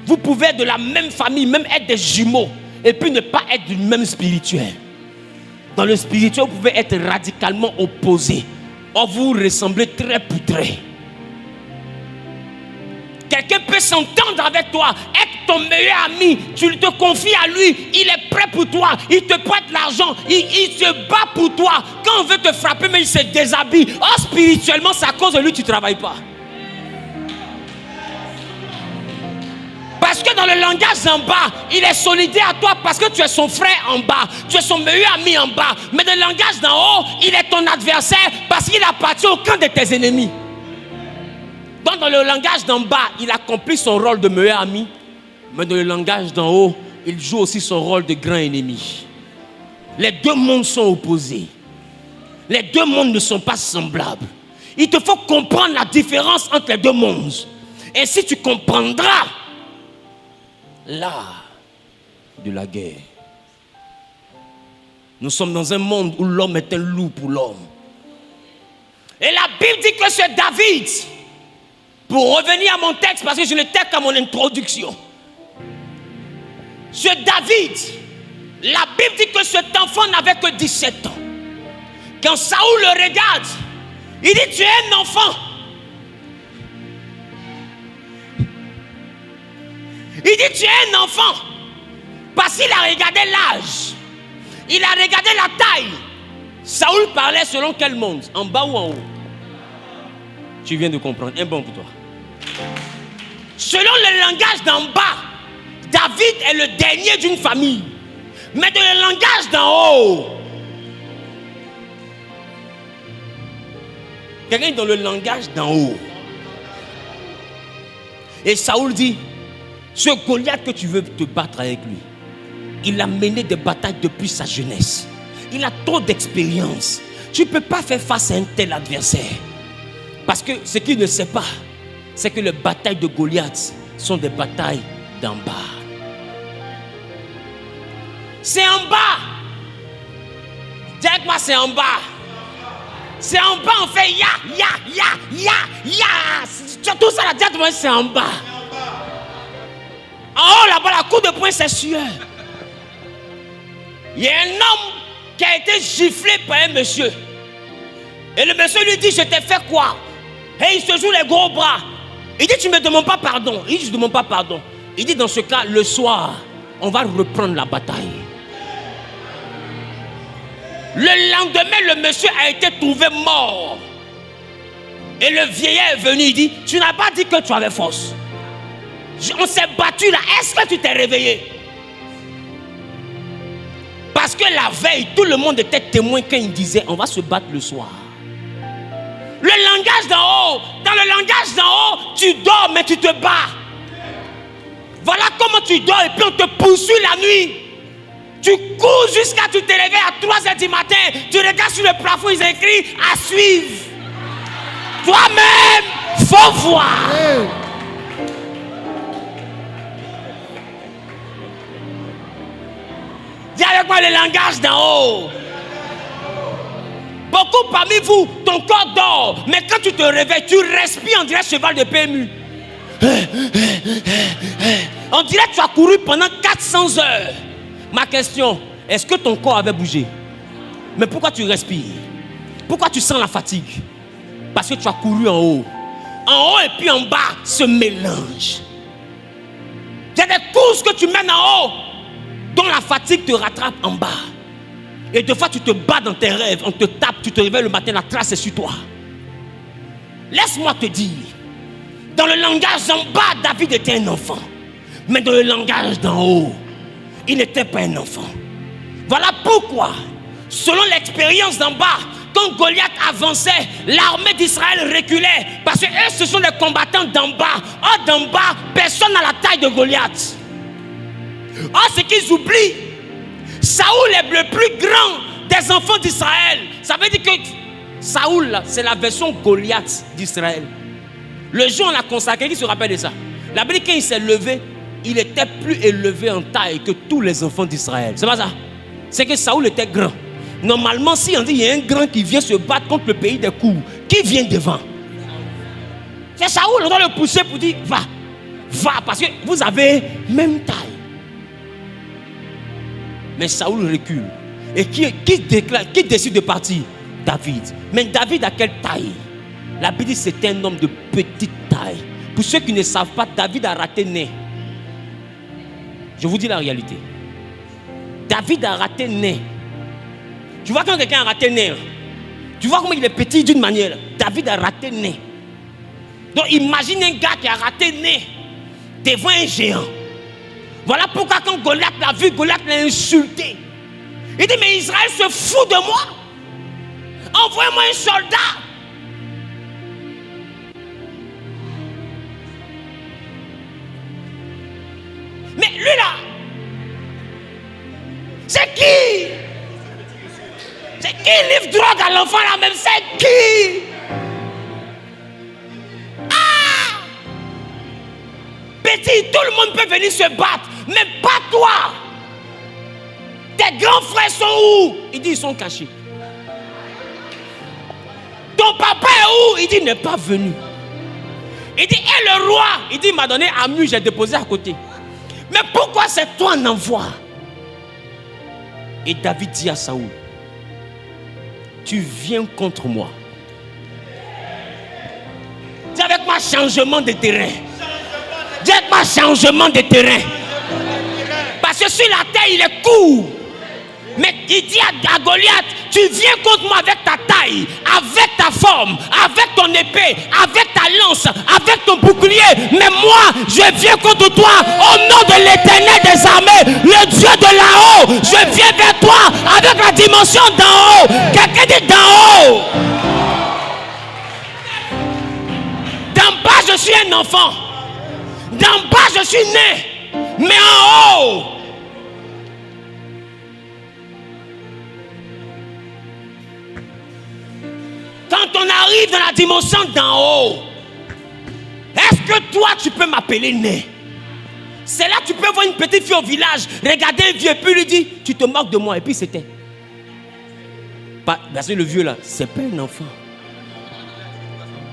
Vous pouvez être de la même famille, même être des jumeaux, et puis ne pas être du même spirituel. Dans le spirituel, vous pouvez être radicalement opposés. Or, vous ressemblez très poutré. Quelqu'un peut s'entendre avec toi, être ton meilleur ami, tu te confies à lui, il est prêt pour toi, il te prête l'argent, il se bat pour toi. Quand on veut te frapper, mais il se déshabille. Or, spirituellement, c'est à cause de lui que tu ne travailles pas. Parce que dans le langage en bas, il est solidaire à toi parce que tu es son frère en bas. Tu es son meilleur ami en bas. Mais dans le langage d'en haut, il est ton adversaire parce qu'il appartient au camp de tes ennemis. Donc dans le langage d'en bas, il accomplit son rôle de meilleur ami. Mais dans le langage d'en haut, il joue aussi son rôle de grand ennemi. Les deux mondes sont opposés. Les deux mondes ne sont pas semblables. Il te faut comprendre la différence entre les deux mondes. Et si tu comprendras l'art de la guerre. Nous sommes dans un monde où l'homme est un loup pour l'homme. Et la Bible dit que c'est David. Pour revenir à mon texte, parce que je n'étais qu'à mon introduction. Ce David, la Bible dit que cet enfant n'avait que 17 ans. Quand Saoul le regarde, il dit, tu es un enfant. Il dit, tu es un enfant. Parce qu'il a regardé l'âge. Il a regardé la taille. Saoul parlait selon quel monde? En bas ou en haut? Tu viens de comprendre. Un bon pour toi. Selon le langage d'en bas, David est le dernier d'une famille. Mais dans le langage d'en haut, quelqu'un dans le langage d'en haut. Et Saoul dit, ce Goliath que tu veux te battre avec lui, il a mené des batailles depuis sa jeunesse. Il a trop d'expérience. Tu ne peux pas faire face à un tel adversaire. Parce que ce qu'il ne sait pas, c'est que les batailles de Goliath sont des batailles d'en bas. C'est en bas. Dis avec moi, c'est en bas. C'est en bas, on fait ya. Tout ça, la diète, c'est en bas. En haut, là-bas, la coup de poing, c'est sueur. Il y a un homme qui a été giflé par un monsieur. Et le monsieur lui dit, je t'ai fait quoi? Et il se joue les gros bras. Il dit, tu ne me demandes pas pardon. Il dit, je ne demande pas pardon. Il dit, dans ce cas, le soir, on va reprendre la bataille. Le lendemain, le monsieur a été trouvé mort. Et le vieillard est venu, il dit, tu n'as pas dit que tu avais force. On s'est battu là, est-ce que tu t'es réveillé? Parce que la veille, tout le monde était témoin quand il disait, on va se battre le soir. Le langage d'en haut, dans le langage d'en haut, tu dors mais tu te bats. Voilà comment tu dors et puis on te poursuit la nuit. Tu cours jusqu'à tu te réveilles à 3h du matin, tu regardes sur le plafond, ils écrivent à suivre. Toi-même, faut voir. Dis avec moi le langage d'en haut. Beaucoup parmi vous, ton corps dort, mais quand tu te réveilles, tu respires, on dirait cheval de PMU. On dirait que tu as couru pendant 400 heures. Ma question, est-ce que ton corps avait bougé? Mais pourquoi tu respires? Pourquoi tu sens la fatigue? Parce que tu as couru en haut. En haut et puis en bas se mélangent. Il y a des courses que tu mènes en haut dont la fatigue te rattrape en bas. Et des fois tu te bats dans tes rêves, on te tape, tu te réveilles le matin, la trace est sur toi. Laisse-moi te dire, dans le langage d'en bas, David était un enfant. Mais dans le langage d'en haut, il n'était pas un enfant. Voilà pourquoi, selon l'expérience d'en bas, quand Goliath avançait, l'armée d'Israël reculait. Parce que eux, ce sont les combattants d'en bas. Or, d'en bas, personne n'a la taille de Goliath. Or, ce qu'ils oublient, Saoul est le plus grand des enfants d'Israël. Ça veut dire que Saoul, c'est la version Goliath d'Israël. Le jour où on l'a consacré, qui se rappelle de ça? La Bible, quand il s'est levé, il était plus élevé en taille que tous les enfants d'Israël. C'est pas ça? C'est que Saoul était grand. Normalement, si on dit qu'il y a un grand qui vient se battre contre le pays des coups, qui vient devant? C'est Saoul, on doit le pousser pour dire va, parce que vous avez même taille. Mais Saoul recule. Et qui décide de partir? David. Mais David a quelle taille? La Bible dit que c'est un homme de petite taille. Pour ceux qui ne savent pas, David a raté né. Je vous dis la réalité. David a raté né. Tu vois quand quelqu'un a raté né, tu vois comment il est petit d'une manière. David a raté né. Donc imagine un gars qui a raté né devant un géant. Voilà pourquoi quand Goliath l'a vu, Goliath l'a insulté. Il dit, mais Israël se fout de moi. Envoyez-moi un soldat. Mais lui là, c'est qui? C'est qui livre drogue à l'enfant là même? C'est qui? Ah! Petit, tout le monde peut venir se battre, mais pas toi. Tes grands frères sont où? Il dit, ils sont cachés. Ton papa est où? Il dit, il n'est pas venu. Il dit, et le roi? Il dit, il m'a donné Amu, j'ai déposé à côté. Mais pourquoi c'est toi en envoi? Et David dit à Saoul, tu viens contre moi. Dis avec moi changement de terrain. Dis avec moi changement de terrain. Parce que sur la terre il est court. Mais il dit à Goliath, tu viens contre moi avec ta taille, avec ta forme, avec ton épée, avec ta lance, avec ton bouclier. Mais moi, je viens contre toi au nom de l'Éternel des armées, le Dieu de là-haut. Je viens vers toi avec la dimension d'en haut. Quelqu'un dit d'en haut. D'en bas, je suis un enfant. D'en bas, je suis né. Mais en haut, quand on arrive dans la dimension d'en haut, est-ce que toi tu peux m'appeler né? C'est là que tu peux voir une petite fille au village, regarder un vieux, puis lui dire, tu te moques de moi. Et puis c'était. Parce que le vieux là, c'est pas un enfant.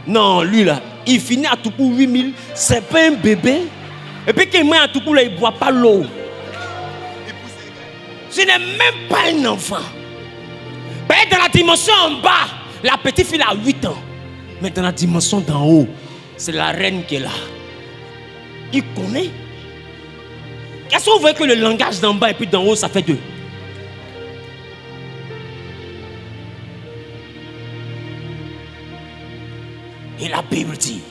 Non, lui là, il finit à tout coup 8000, c'est pas un bébé. Et puis quand il met à tout coup là, il ne boit pas l'eau. Ce n'est même pas un enfant. Dans la dimension en bas, la petite fille a 8 ans. Mais dans la dimension d'en haut, c'est la reine qui est là. Il connaît. Est-ce que vous voyez que le langage d'en bas et puis d'en haut, ça fait deux? Et la Bible dit,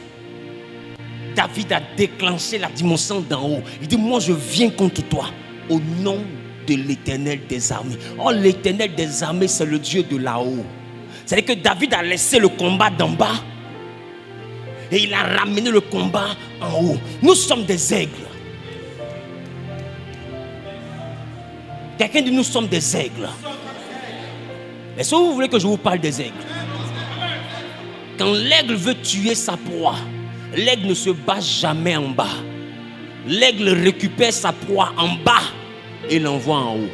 David a déclenché la dimension d'en haut. Il dit, moi je viens contre toi au nom de l'Éternel des armées. Oh, l'Éternel des armées, c'est le Dieu de là-haut. C'est-à-dire que David a laissé le combat d'en bas et il a ramené le combat en haut. Nous sommes des aigles. Quelqu'un dit, nous sommes des aigles. Est-ce que vous voulez que je vous parle des aigles? Quand l'aigle veut tuer sa proie, l'aigle ne se bat jamais en bas. L'aigle récupère sa proie en bas et l'envoie en haut.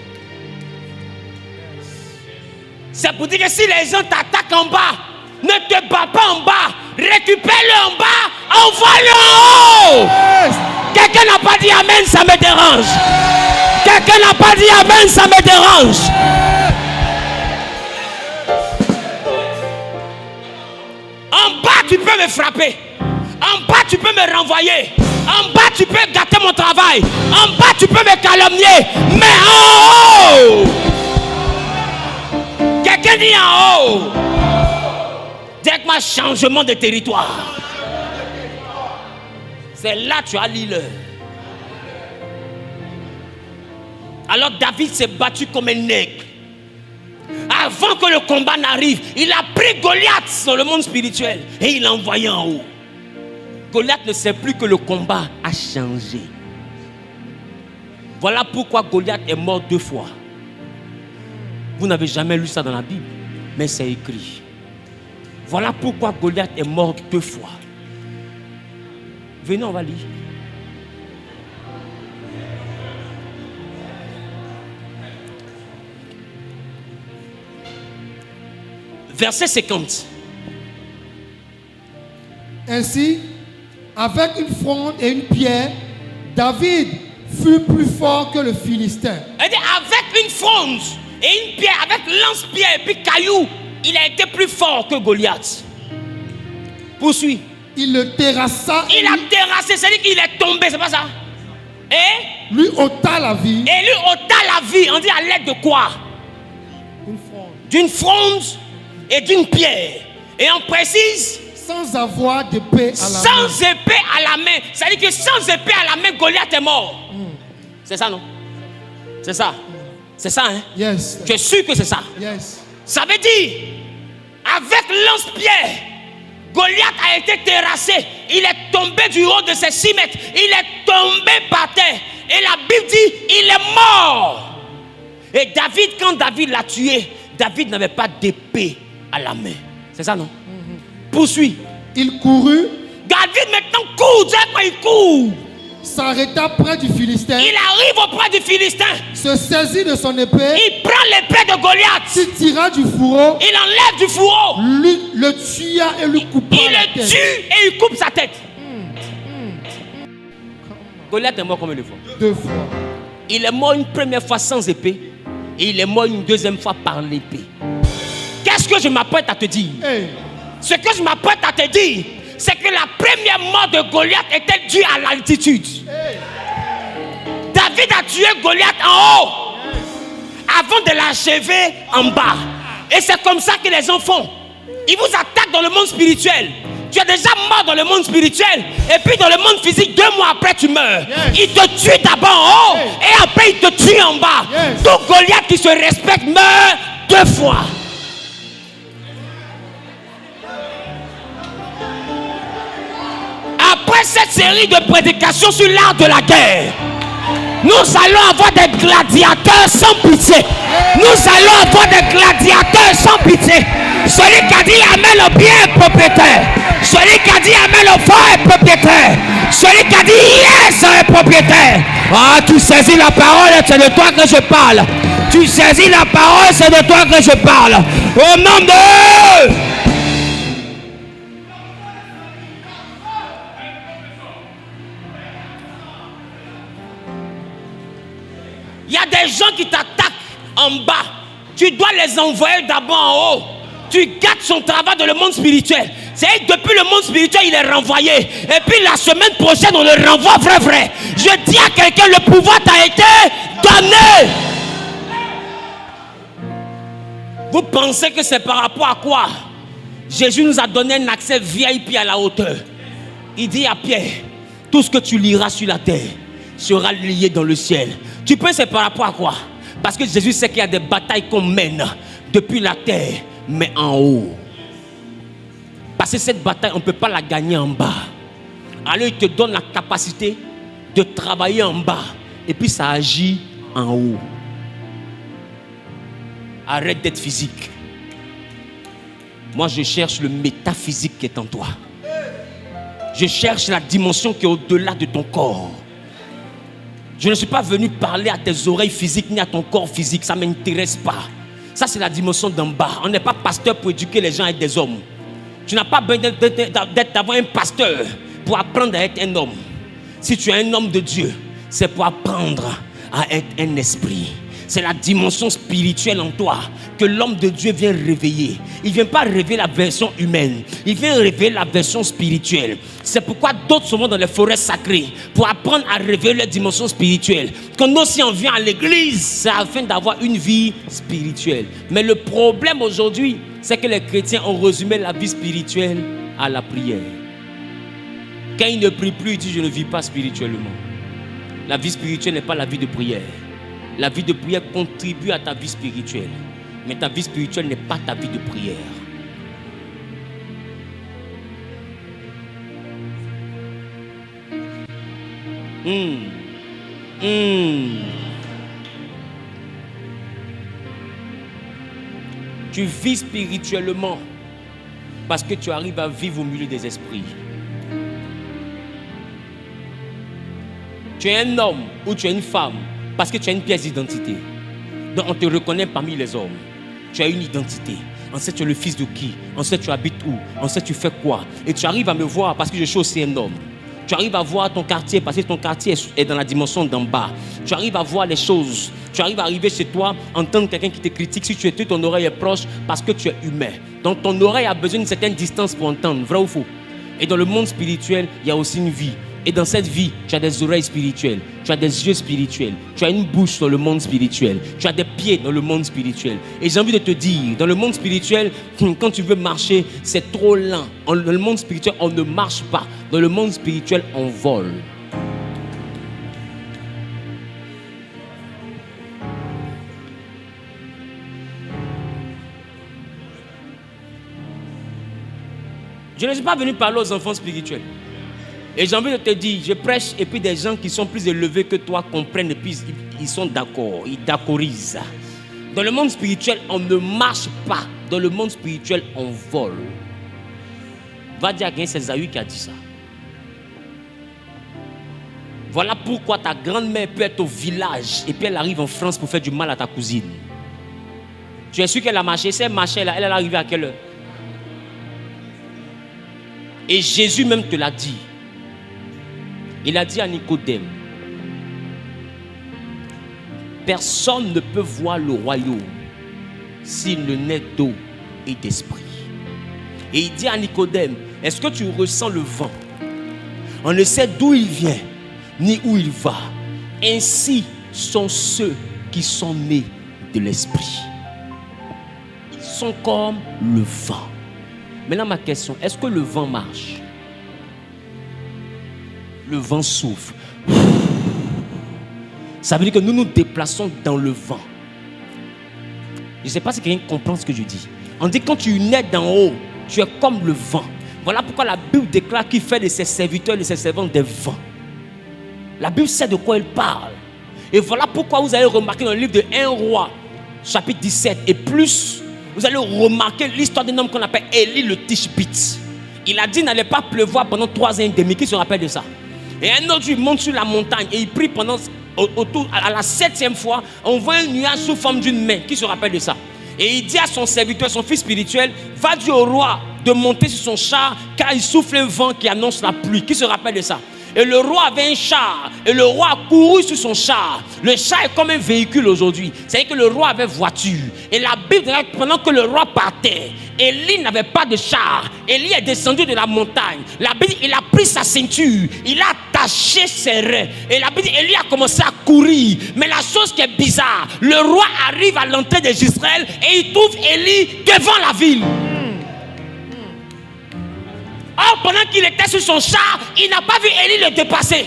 C'est pour dire que si les gens t'attaquent en bas, ne te bats pas en bas, récupère-le en bas, envoie-le en haut. Quelqu'un n'a pas dit amen, ça me dérange. Quelqu'un n'a pas dit amen, ça me dérange. En bas, tu peux me frapper. En bas, tu peux me renvoyer. En bas, tu peux gâter mon travail. En bas, tu peux me calomnier. Mais en haut, quelqu'un dit en haut. Dis-moi, changement de territoire. C'est là que tu as l'île. Alors David s'est battu comme un aigle. Avant que le combat n'arrive, il a pris Goliath dans le monde spirituel et il l'a envoyé en haut. Goliath ne sait plus que le combat a changé. Voilà pourquoi Goliath est mort 2 fois. Vous n'avez jamais lu ça dans la Bible, mais c'est écrit. Voilà pourquoi Goliath est mort 2 fois. Venez, on va lire. Verset 50. Ainsi, avec une fronde et une pierre, David fut plus fort que le Philistin. Avec une fronde et une pierre, avec lance-pierre et puis caillou, il a été plus fort que Goliath. Poursuis. Il le terrassa. Il a terrassé, c'est-à-dire qu'il est tombé, c'est pas ça? Et lui ôta la vie. Et lui ôta la vie. On dit à l'aide de quoi? Une fronde. D'une fronde et d'une pierre. Et on précise, sans avoir d'épée à la main. Sans épée à la main. C'est-à-dire que sans épée à la main, Goliath est mort. C'est ça, non? C'est ça. C'est ça, hein? Yes. Tu es sûr que c'est ça? Yes. Ça veut dire, avec lance-pierre, Goliath a été terrassé. Il est tombé du haut de ses 6 mètres. Il est tombé par terre. Et la Bible dit, il est mort. Et David, quand David l'a tué, David n'avait pas d'épée à la main. C'est ça, non? Poursuis. Il courut. David maintenant court. Dis quoi, il court. S'arrêta près du Philistin. Il arrive auprès du Philistin. Se saisit de son épée. Il prend l'épée de Goliath. Il tira du fourreau. Il enlève du fourreau. Lui le tua et lui coupa la tête. Il le tue et il coupe sa tête. Goliath est mort combien de fois? 2 fois. Il est mort une première fois sans épée. Et il est mort une deuxième fois par l'épée. Qu'est-ce que je m'apprête à te dire? Ce que je m'apprête à te dire, c'est que la première mort de Goliath était due à l'altitude. David a tué Goliath en haut avant de l'achever en bas. Et c'est comme ça que les gens font. Ils vous attaquent dans le monde spirituel. Tu es déjà mort dans le monde spirituel. Et puis dans le monde physique, 2 mois après tu meurs. Il te tue d'abord en haut et après il te tue en bas. Tout Goliath qui se respecte meurt 2 fois. Après cette série de prédications sur l'art de la guerre, nous allons avoir des gladiateurs sans pitié. Nous allons avoir des gladiateurs sans pitié. Celui qui a dit amen au bien est propriétaire. Celui qui a dit amen au fort est propriétaire. Celui qui a dit yes est propriétaire. Ah, tu saisis la parole, c'est de toi que je parle. Tu saisis la parole, c'est de toi que je parle. Au nom de... Il y a des gens qui t'attaquent en bas. Tu dois les envoyer d'abord en haut. Tu gardes son travail dans le monde spirituel. C'est depuis le monde spirituel, il est renvoyé. Et puis la semaine prochaine, on le renvoie vrai. Je dis à quelqu'un, le pouvoir t'a été donné. Vous pensez que c'est par rapport à quoi? Jésus nous a donné un accès VIP à la hauteur. Il dit à Pierre, tout ce que tu liras sur la terre sera lié dans le ciel. Tu penses c'est par rapport à quoi? Parce que Jésus sait qu'il y a des batailles qu'on mène depuis la terre, mais en haut. Parce que cette bataille, on ne peut pas la gagner en bas. Alors il te donne la capacité de travailler en bas. Et puis ça agit en haut. Arrête d'être physique. Moi, je cherche le métaphysique qui est en toi. Je cherche la dimension qui est au-delà de ton corps. Je ne suis pas venu parler à tes oreilles physiques ni à ton corps physique. Ça ne m'intéresse pas. Ça, c'est la dimension d'en bas. On n'est pas pasteur pour éduquer les gens à être des hommes. Tu n'as pas besoin d'avoir un pasteur pour apprendre à être un homme. Si tu es un homme de Dieu, c'est pour apprendre à être un esprit. C'est la dimension spirituelle en toi que l'homme de Dieu vient réveiller. Il ne vient pas réveiller la version humaine. Il vient réveiller la version spirituelle. C'est pourquoi d'autres sont dans les forêts sacrées pour apprendre à réveiller leur dimension spirituelle. Quand nous aussi on vient à l'église, c'est afin d'avoir une vie spirituelle. Mais le problème aujourd'hui, c'est que les chrétiens ont résumé la vie spirituelle à la prière. Quand ils ne prient plus, ils disent je ne vis pas spirituellement. La vie spirituelle n'est pas la vie de prière. La vie de prière contribue à ta vie spirituelle. Mais ta vie spirituelle n'est pas ta vie de prière. Tu vis spirituellement parce que tu arrives à vivre au milieu des esprits. Tu es un homme ou tu es une femme parce que tu as une pièce d'identité. Donc on te reconnaît parmi les hommes. Tu as une identité. On sait tu es le fils de qui? On sait tu habites où? On sait tu fais quoi? Et tu arrives à me voir parce que je suis aussi un homme. Tu arrives à voir ton quartier parce que ton quartier est dans la dimension d'en bas. Tu arrives à voir les choses. Tu arrives à arriver chez toi, entendre quelqu'un qui te critique. Si tu es ton oreille est proche parce que tu es humain. Donc ton oreille a besoin d'une certaine distance pour entendre. Vrai ou faux? Et dans le monde spirituel, il y a aussi une vie. Et dans cette vie, tu as des oreilles spirituelles, tu as des yeux spirituels, tu as une bouche dans le monde spirituel, tu as des pieds dans le monde spirituel. Et j'ai envie de te dire, dans le monde spirituel, quand tu veux marcher, c'est trop lent. Dans le monde spirituel, on ne marche pas. Dans le monde spirituel, on vole. Je ne suis pas venu parler aux enfants spirituels. Et j'ai envie de te dire, je prêche et puis des gens qui sont plus élevés que toi comprennent et puis ils sont d'accord, ils d'accordisent. Dans le monde spirituel, on ne marche pas. Dans le monde spirituel, on vole. Va dire à quelqu'un, c'est Zahü qui a dit ça. Voilà pourquoi ta grand-mère peut être au village et puis elle arrive en France pour faire du mal à ta cousine. Tu es sûr qu'elle a marché? Si elle marchait là, elle est arrivée à quelle heure? Et Jésus même te l'a dit. Il a dit à Nicodème, personne ne peut voir le royaume s'il ne naît d'eau et d'esprit. Et il dit à Nicodème, est-ce que tu ressens le vent? On ne sait d'où il vient, ni où il va. Ainsi sont ceux qui sont nés de l'esprit. Ils sont comme le vent. Maintenant ma question, est-ce que le vent marche? Le vent souffle. Ça veut dire que nous nous déplaçons dans le vent. Je ne sais pas si quelqu'un comprend ce que je dis. On dit que quand tu nais d'en haut, tu es comme le vent. Voilà pourquoi la Bible déclare qu'il fait de ses serviteurs et de ses servantes des vents. La Bible sait de quoi elle parle. Et voilà pourquoi vous avez remarqué dans le livre de 1 Roi, chapitre 17 et plus, vous allez remarquer l'histoire d'un homme qu'on appelle Élie le Tishbite. Il a dit n'allait pas pleuvoir pendant 3 ans et demi. Qui se rappelle de ça? Et un autre, il monte sur la montagne et il prie pendant, à la 7e fois, on voit un nuage sous forme d'une main. Qui se rappelle de ça? Et il dit à son serviteur, son fils spirituel, va dire au roi de monter sur son char car il souffle un vent qui annonce la pluie. Qui se rappelle de ça? Et le roi avait un char et le roi a couru sur son char. Le char est comme un véhicule aujourd'hui. C'est-à-dire que le roi avait voiture. Et la Bible, pendant que le roi partait, Élie n'avait pas de char. Élie est descendu de la montagne. La Bible, il a pris sa ceinture, il a attaché ses reins. Et la Bible, Élie a commencé à courir. Mais la chose qui est bizarre, le roi arrive à l'entrée des Israël et il trouve Élie devant la ville. Or, pendant qu'il était sur son char, il n'a pas vu Élie le dépasser.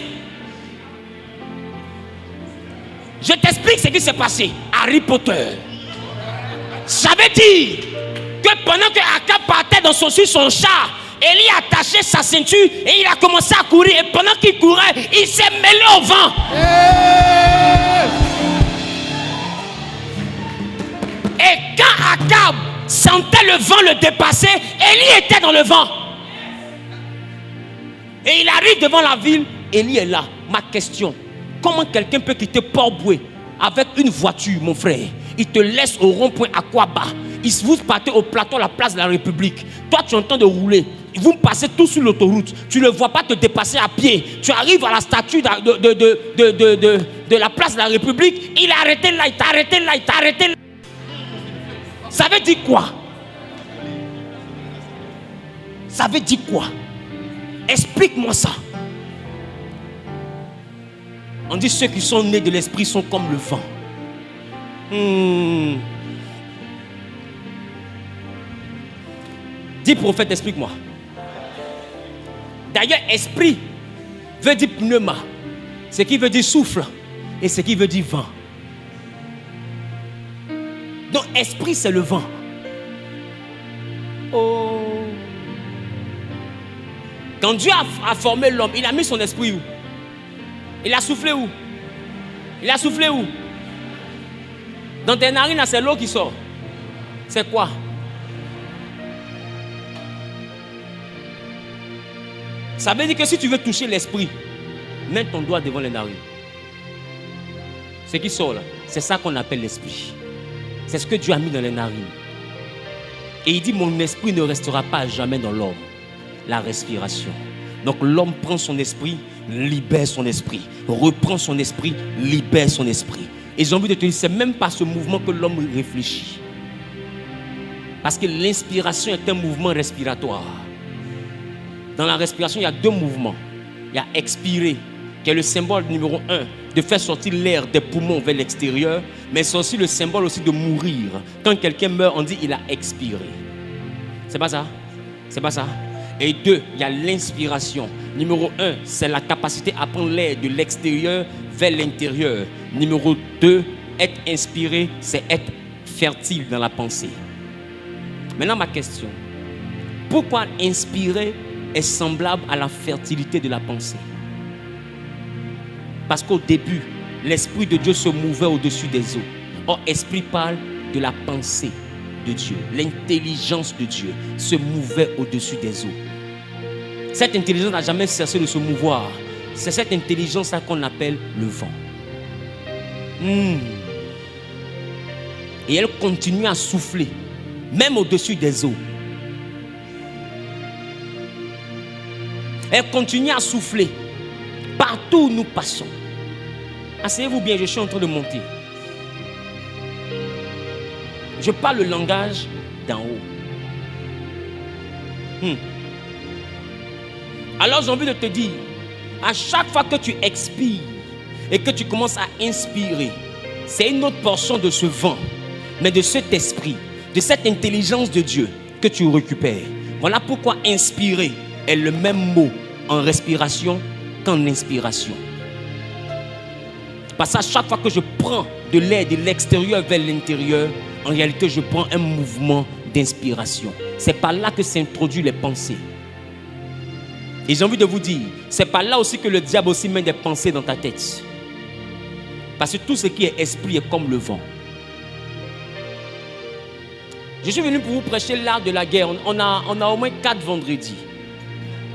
Je t'explique ce qui s'est passé. Harry Potter. Ça veut dire que pendant que Akab partait sur son char, Élie a attaché sa ceinture et il a commencé à courir. Et pendant qu'il courait, il s'est mêlé au vent. Et quand Akab sentait le vent le dépasser, Élie était dans le vent. Et il arrive devant la ville, Élie est là. Ma question, comment quelqu'un peut quitter Port-Boué avec une voiture, mon frère? Il te laisse au rond-point à Kouaba. Vous partez au plateau, à la place de la République. Toi, tu es en train de rouler. Vous passez tous sur l'autoroute. Tu ne le vois pas te dépasser à pied. Tu arrives à la statue de la place de la République. Il a arrêté là, il t'a arrêté là, il t'a arrêté là. Ça veut dire quoi? Ça veut dire quoi? Explique-moi ça. On dit ceux qui sont nés de l'esprit sont comme le vent. Dis prophète, explique-moi. D'ailleurs, esprit veut dire pneuma, ce qui veut dire souffle et ce qui veut dire vent. Donc esprit c'est le vent. Oh. Quand Dieu a formé l'homme, il a mis son esprit où? Il a soufflé où? Il a soufflé où? Dans tes narines, c'est l'eau qui sort. C'est quoi? Ça veut dire que si tu veux toucher l'esprit, mets ton doigt devant les narines. Ce qui sort là, c'est ça qu'on appelle l'esprit. C'est ce que Dieu a mis dans les narines. Et il dit, mon esprit ne restera pas à jamais dans l'homme. La respiration. Donc l'homme prend son esprit, libère son esprit, reprend son esprit, libère son esprit. Et j'ai envie de te dire, c'est même pas ce mouvement que l'homme réfléchit. Parce que l'inspiration est un mouvement respiratoire. Dans la respiration, il y a 2 mouvements. Il y a expirer, qui est le symbole numéro 1, de faire sortir l'air des poumons vers l'extérieur. Mais c'est aussi le symbole aussi de mourir. Quand quelqu'un meurt, on dit il a expiré. C'est pas ça? C'est pas ça? Et 2, il y a l'inspiration. Numéro 1, c'est la capacité à prendre l'air de l'extérieur vers l'intérieur. Numéro 2, être inspiré, c'est être fertile dans la pensée. Maintenant, ma question. Pourquoi inspirer est semblable à la fertilité de la pensée? Parce qu'au début, l'Esprit de Dieu se mouvait au-dessus des eaux. Or, Esprit parle de la pensée de Dieu. L'intelligence de Dieu se mouvait au-dessus des eaux. Cette intelligence n'a jamais cessé de se mouvoir. C'est cette intelligence-là qu'on appelle le vent. Et elle continue à souffler, même au-dessus des eaux. Elle continue à souffler partout où nous passons. Asseyez-vous bien, je suis en train de monter. Je parle le langage d'en haut. Alors j'ai envie de te dire, à chaque fois que tu expires et que tu commences à inspirer, c'est une autre portion de ce vent, mais de cet esprit, de cette intelligence de Dieu que tu récupères. Voilà pourquoi inspirer est le même mot en respiration qu'en inspiration. Parce qu'à chaque fois que je prends de l'air de l'extérieur vers l'intérieur, en réalité je prends un mouvement d'inspiration. C'est par là que s'introduisent les pensées. Et j'ai envie de vous dire, c'est par là aussi que le diable aussi met des pensées dans ta tête. Parce que tout ce qui est esprit est comme le vent. Je suis venu pour vous prêcher l'art de la guerre. On a au moins 4 vendredis.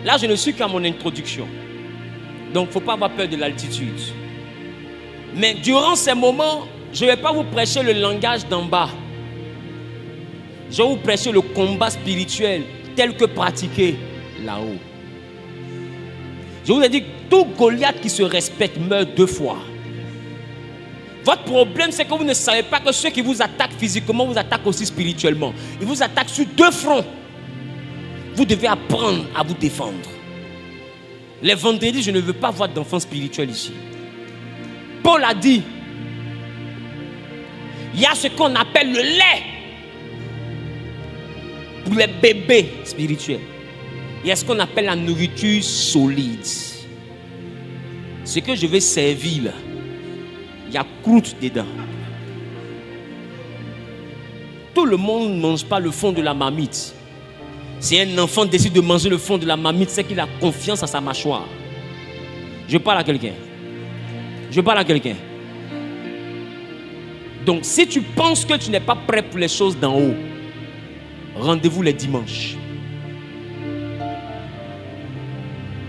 Là, je ne suis qu'à mon introduction. Donc, il ne faut pas avoir peur de l'altitude. Mais durant ces moments, je ne vais pas vous prêcher le langage d'en bas. Je vais vous prêcher le combat spirituel tel que pratiqué là-haut. Je vous ai dit que tout Goliath qui se respecte meurt 2 fois. Votre problème, c'est que vous ne savez pas que ceux qui vous attaquent physiquement vous attaquent aussi spirituellement. Ils vous attaquent sur 2 fronts. Vous devez apprendre à vous défendre. Les vendredis, je ne veux pas voir d'enfants spirituels ici. Paul a dit, il y a ce qu'on appelle le lait pour les bébés spirituels. Il y a ce qu'on appelle la nourriture solide. Ce que je vais servir là, il y a croûte dedans. Tout le monde ne mange pas le fond de la marmite. Si un enfant décide de manger le fond de la marmite, c'est qu'il a confiance à sa mâchoire. Je parle à quelqu'un. Je parle à quelqu'un. Donc, si tu penses que tu n'es pas prêt pour les choses d'en haut, rendez-vous les dimanches.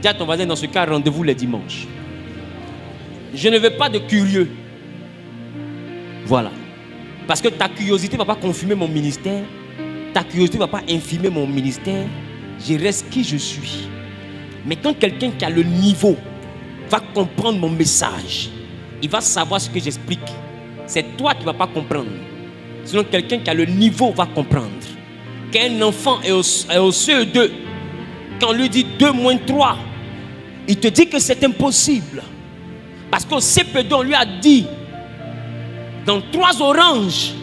Dis à ton voisin, dans ce cas, rendez-vous les dimanches. Je ne veux pas de curieux. Voilà. Parce que ta curiosité ne va pas confirmer mon ministère. Ta curiosité ne va pas infirmer mon ministère. Je reste qui je suis. Mais quand quelqu'un qui a le niveau va comprendre mon message, il va savoir ce que j'explique. C'est toi qui ne vas pas comprendre. Sinon, quelqu'un qui a le niveau va comprendre. Qu'un enfant est au CE2, quand on lui dit 2 moins 3, il te dit que c'est impossible. Parce qu'au CP2, on lui a dit, dans 3 oranges,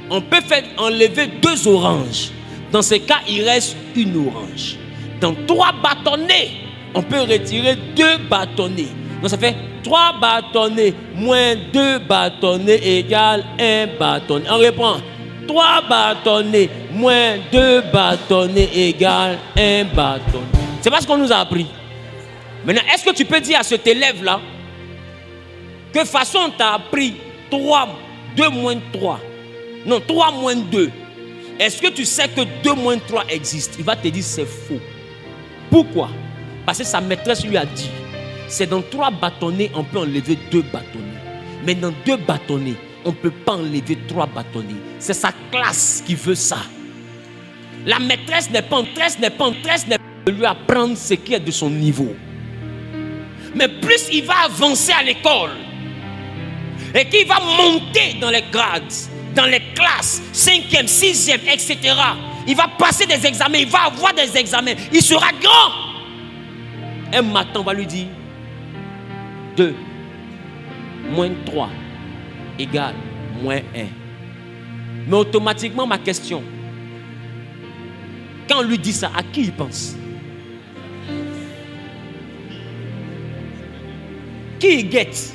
on peut faire enlever 2 oranges. Dans ce cas, il reste 1 orange. Dans 3 bâtonnets, on peut retirer 2 bâtonnets. Donc ça fait 3 bâtonnets moins 2 bâtonnets égale 1 bâtonnet. On reprend. 3 bâtonnets moins 2 bâtonnets égale 1 bâtonnet. C'est pas ce qu'on nous a appris. Maintenant, est-ce que tu peux dire à cet élève-là que façon on t'a appris 2 moins 3? Non, 3 moins 2. Est-ce que tu sais que 2 moins 3 existe? Il va te dire c'est faux. Pourquoi? Parce que sa maîtresse lui a dit, c'est dans 3 bâtonnets, on peut enlever 2 bâtonnets. Mais dans 2 bâtonnets, on ne peut pas enlever 3 bâtonnets. C'est sa classe qui veut ça. La maîtresse n'est pas en train de lui apprendre ce qui est de son niveau. Mais plus il va avancer à l'école et qu'il va monter dans les grades, dans les classes, 5e, 6e, etc. Il va passer des examens, il va avoir des examens, il sera grand. Un matin, on va lui dire 2 moins 3 égale moins 1. Mais automatiquement, ma question, quand on lui dit ça, à qui il pense? Qui il guette?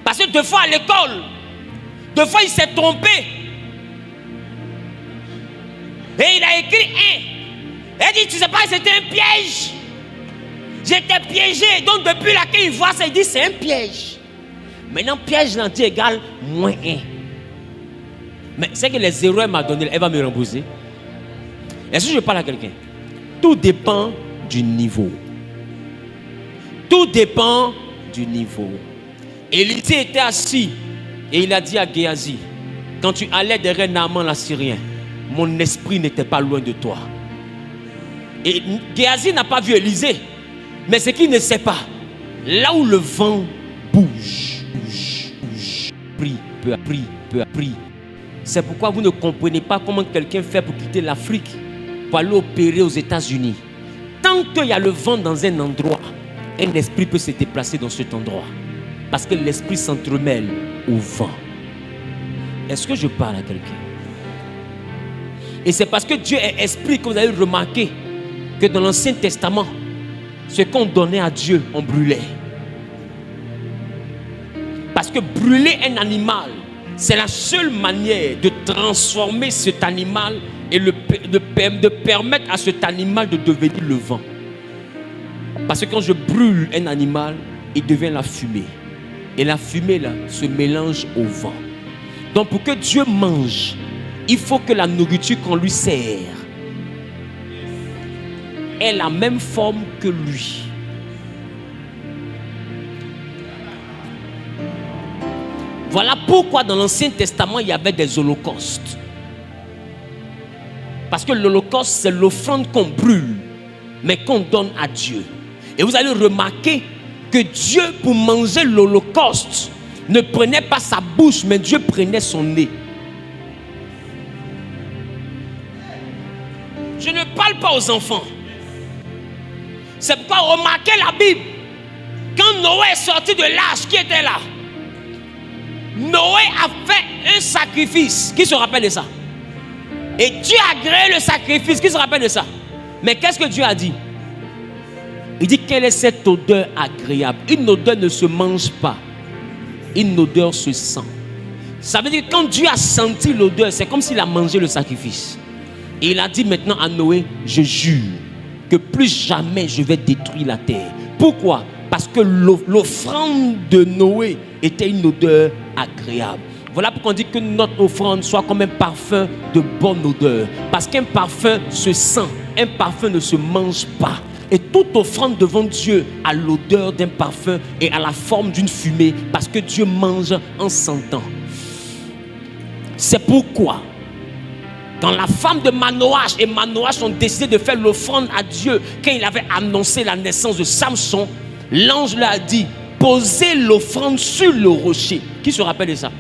Parce que 2 fois à l'école, 2 fois il s'est trompé. Et il a écrit 1. Il dit, tu sais pas, c'était un piège. J'étais piégé. Donc depuis là qu'il voit ça, il dit, c'est un piège. Maintenant, piège l'anti égale moins 1. Mais c'est que les 0 elle m'a donné, elle va me rembourser. Est-ce que je parle à quelqu'un? Tout dépend du niveau. Tout dépend du niveau. Élisée était assis et il a dit à Géasi, quand tu allais derrière Naaman l'Assyrien, mon esprit n'était pas loin de toi. Et Géasi n'a pas vu Élisée, mais ce qu'il ne sait pas, là où le vent bouge, prie, peu à prie. C'est pourquoi vous ne comprenez pas comment quelqu'un fait pour quitter l'Afrique, pour aller opérer aux États-Unis. Tant qu'il y a le vent dans un endroit, un esprit peut se déplacer dans cet endroit. Parce que l'esprit s'entremêle au vent. Est-ce que je parle à quelqu'un? Et c'est parce que Dieu est esprit que vous avez remarqué que dans l'Ancien Testament, ce qu'on donnait à Dieu, on brûlait. Parce que brûler un animal, c'est la seule manière de transformer cet animal et de permettre à cet animal de devenir le vent. Parce que quand je brûle un animal, il devient la fumée. Et la fumée là se mélange au vent. Donc pour que Dieu mange, il faut que la nourriture qu'on lui sert ait la même forme que lui. Voilà pourquoi dans l'Ancien Testament, il y avait des holocaustes. Parce que l'holocauste, c'est l'offrande qu'on brûle, mais qu'on donne à Dieu. Et vous allez remarquer que Dieu, pour manger l'holocauste, ne prenait pas sa bouche, mais Dieu prenait son nez. Je ne parle pas aux enfants. C'est pourquoi remarquez la Bible. Quand Noé est sorti de l'arche, qui était là? Noé a fait un sacrifice. Qui se rappelle de ça? Et Dieu a agréé le sacrifice. Qui se rappelle de ça? Mais qu'est-ce que Dieu a dit? Il dit, quelle est cette odeur agréable? Une odeur ne se mange pas. Une odeur se sent. Ça veut dire que quand Dieu a senti l'odeur, c'est comme s'il a mangé le sacrifice. Et il a dit maintenant à Noé, je jure que plus jamais je vais détruire la terre. Pourquoi? Parce que l'offrande de Noé était une odeur agréable. Voilà pourquoi on dit que notre offrande soit comme un parfum de bonne odeur. Parce qu'un parfum se sent, un parfum ne se mange pas. Et toute offrande devant Dieu a l'odeur d'un parfum et a la forme d'une fumée. Parce que Dieu mange en sentant. C'est pourquoi quand la femme de Manoach et Manoach ont décidé de faire l'offrande à Dieu, quand il avait annoncé la naissance de Samson, l'ange leur a dit, posez l'offrande sur le rocher. Qui se rappelle de ça?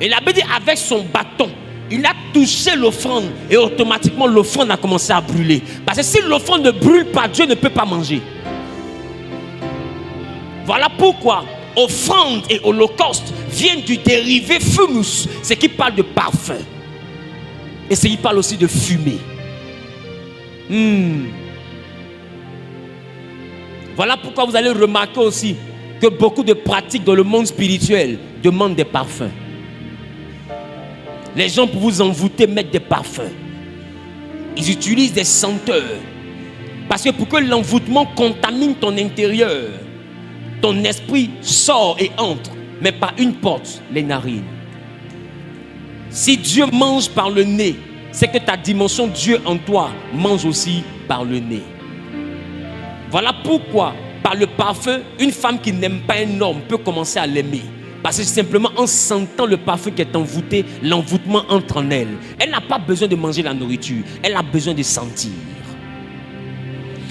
Et la Bible dit, avec son bâton, il a touché l'offrande et automatiquement l'offrande a commencé à brûler. Parce que si l'offrande ne brûle pas, Dieu ne peut pas manger. Voilà pourquoi offrande et holocauste viennent du dérivé fumus, ce qui parle de parfum. Et ce qui parle aussi de fumée. Voilà pourquoi vous allez remarquer aussi que beaucoup de pratiques dans le monde spirituel demandent des parfums. Les gens, pour vous envoûter, mettent des parfums. Ils utilisent des senteurs. Parce que pour que l'envoûtement contamine ton intérieur, ton esprit sort et entre, mais par une porte, les narines. Si Dieu mange par le nez, c'est que ta dimension Dieu en toi mange aussi par le nez. Voilà pourquoi, par le parfum, une femme qui n'aime pas un homme peut commencer à l'aimer. Parce que simplement en sentant le parfum qui est envoûté, l'envoûtement entre en elle. Elle n'a pas besoin de manger la nourriture, elle a besoin de sentir.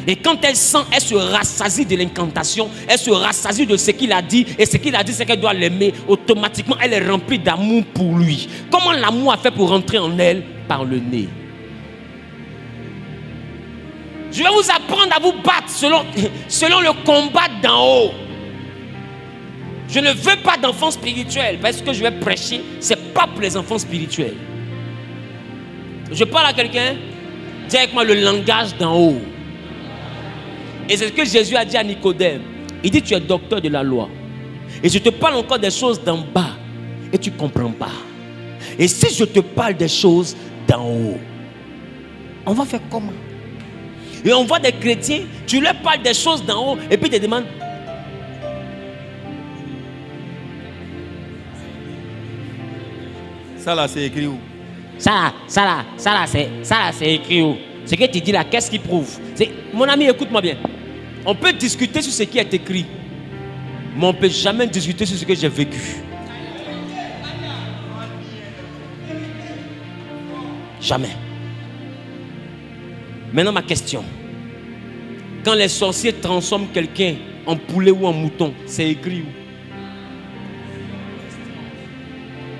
Et quand elle sent, elle se rassasie de l'incantation, elle se rassasie de ce qu'il a dit. Et ce qu'il a dit, c'est qu'elle doit l'aimer. Automatiquement, elle est remplie d'amour pour lui. Comment l'amour a fait pour rentrer en elle? Par le nez. Je vais vous apprendre à vous battre selon le combat d'en haut. Je ne veux pas d'enfants spirituels. Parce que je vais prêcher, ce n'est pas pour les enfants spirituels. Je parle à quelqu'un, dis avec moi le langage d'en haut. Et c'est ce que Jésus a dit à Nicodème. Il dit, tu es docteur de la loi. Et je te parle encore des choses d'en bas. Et tu ne comprends pas. Et si je te parle des choses d'en haut, on va faire comment? Et on voit des chrétiens, tu leur parles des choses d'en haut. Et puis ils te demandent, ça là, c'est écrit où? Ça là, c'est écrit où? Ce que tu dis là, qu'est-ce qui prouve? Mon ami, écoute-moi bien. On peut discuter sur ce qui est écrit, mais on ne peut jamais discuter sur ce que j'ai vécu. Jamais. Maintenant, ma question. Quand les sorciers transforment quelqu'un en poulet ou en mouton, c'est écrit où?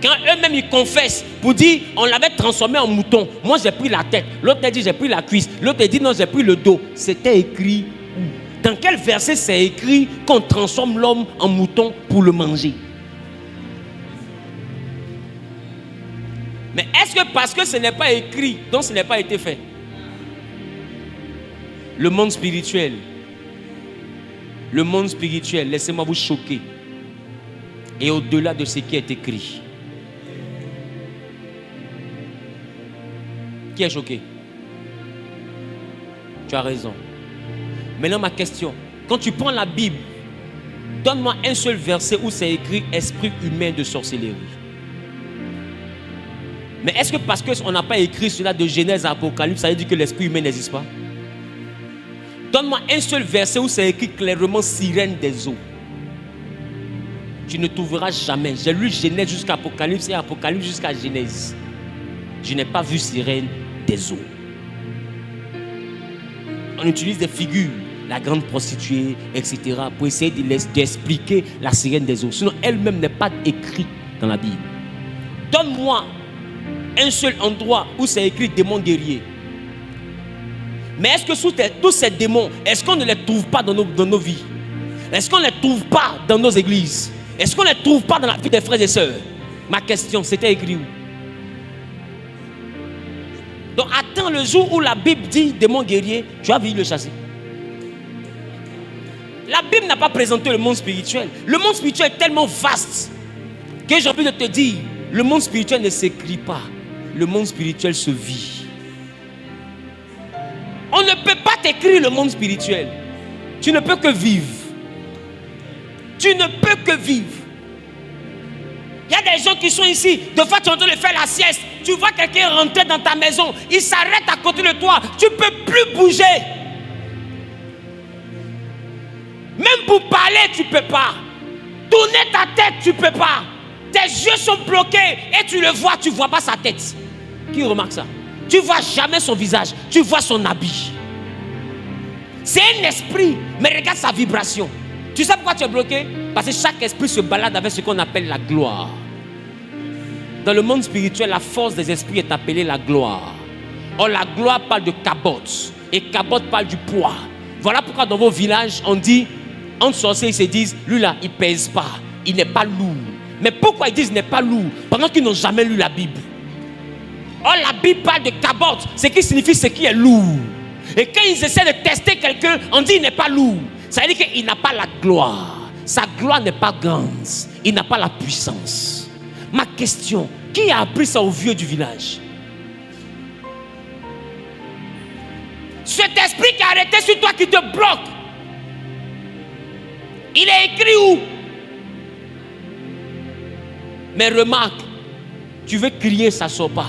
Quand eux-mêmes ils confessent pour dire on l'avait transformé en mouton, moi j'ai pris la tête, l'autre a dit j'ai pris la cuisse, l'autre a dit non j'ai pris le dos. C'était écrit où? Dans quel verset c'est écrit qu'on transforme l'homme en mouton pour le manger? Mais est-ce que parce que ce n'est pas écrit, donc ce n'est pas été fait? Le monde spirituel, laissez-moi vous choquer. Et au-delà de ce qui est écrit. Qui est choqué? Tu as raison. Maintenant ma question. Quand tu prends la Bible, donne-moi un seul verset où c'est écrit esprit humain de sorcellerie. Mais est-ce que parce qu'on n'a pas écrit cela de Genèse à Apocalypse, ça veut dire que l'esprit humain n'existe pas? Donne-moi un seul verset où c'est écrit clairement sirène des eaux. Tu ne trouveras jamais. J'ai lu Genèse jusqu'à Apocalypse et Apocalypse jusqu'à Genèse. Je n'ai pas vu sirène des eaux. On utilise des figures, la grande prostituée, etc., pour essayer d'expliquer la sirène des eaux. Sinon, elle-même n'est pas écrite dans la Bible. Donne-moi un seul endroit où c'est écrit démon guerrier. Mais est-ce que sous tous ces démons, est-ce qu'on ne les trouve pas dans nos vies? Est-ce qu'on ne les trouve pas dans nos églises? Est-ce qu'on ne les trouve pas dans la vie des frères et sœurs? Ma question, c'était écrit où? Donc attends le jour où la Bible dit démon guerrier, tu vas venir le chasser. La Bible n'a pas présenté le monde spirituel. Le monde spirituel est tellement vaste que j'ai envie de te dire, le monde spirituel ne s'écrit pas. Le monde spirituel se vit. On ne peut pas t'écrire le monde spirituel. Tu ne peux que vivre. Tu ne peux que vivre. Il y a des gens qui sont ici. De fois, tu es en train de faire la sieste. Tu vois quelqu'un rentrer dans ta maison. Il s'arrête à côté de toi. Tu ne peux plus bouger. Même pour parler, tu ne peux pas. Tourner ta tête, tu ne peux pas. Tes yeux sont bloqués et tu le vois, tu ne vois pas sa tête. Qui remarque ça? Tu ne vois jamais son visage. Tu vois son habit. C'est un esprit, mais regarde sa vibration. Tu sais pourquoi tu es bloqué? Parce que chaque esprit se balade avec ce qu'on appelle la gloire. Dans le monde spirituel, la force des esprits est appelée la gloire. Or, la gloire parle de cabote. Et cabote parle du poids. Voilà pourquoi dans vos villages, on dit, entre sorciers, ils se disent, lui là, il ne pèse pas. Il n'est pas lourd. Mais pourquoi ils disent qu'il n'est pas lourd? Pendant qu'ils n'ont jamais lu la Bible. Or, la Bible parle de cabote. Ce qui signifie ce qui est lourd. Et quand ils essaient de tester quelqu'un, on dit qu'il n'est pas lourd. Ça veut dire qu'il n'a pas la gloire. Sa gloire n'est pas grande. Il n'a pas la puissance. Ma question, qui a appris ça aux vieux du village? Cet esprit qui a arrêté sur toi, qui te bloque, il est écrit où? Mais remarque, tu veux crier, ça ne sort pas.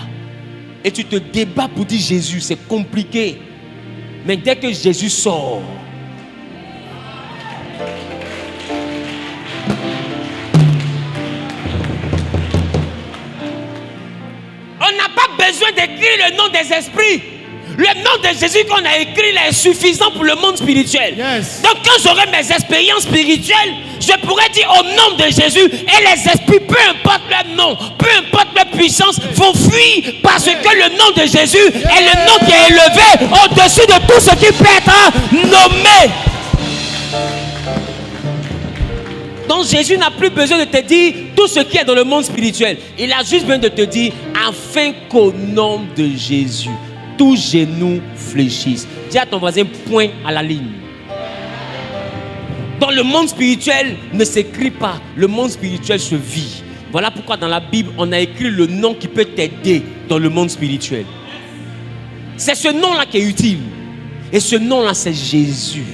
Et tu te débats pour dire Jésus, c'est compliqué. Mais dès que Jésus sort, on n'a pas besoin d'écrire le nom des esprits. Le nom de Jésus qu'on a écrit là est suffisant pour le monde spirituel. Yes. Donc quand j'aurai mes expériences spirituelles, je pourrais dire au nom de Jésus, et les esprits, peu importe leur nom, peu importe leur puissance, vont fuir parce que le nom de Jésus est le nom qui est élevé au-dessus de tout ce qui peut être nommé. Donc Jésus n'a plus besoin de te dire tout ce qui est dans le monde spirituel. Il a juste besoin de te dire, afin qu'au nom de Jésus, tous genoux fléchissent. Dis à ton voisin, point à la ligne. Dans le monde spirituel ne s'écrit pas, le monde spirituel se vit. Voilà pourquoi dans la Bible, on a écrit le nom qui peut t'aider dans le monde spirituel. C'est ce nom-là qui est utile. Et ce nom-là, c'est Jésus.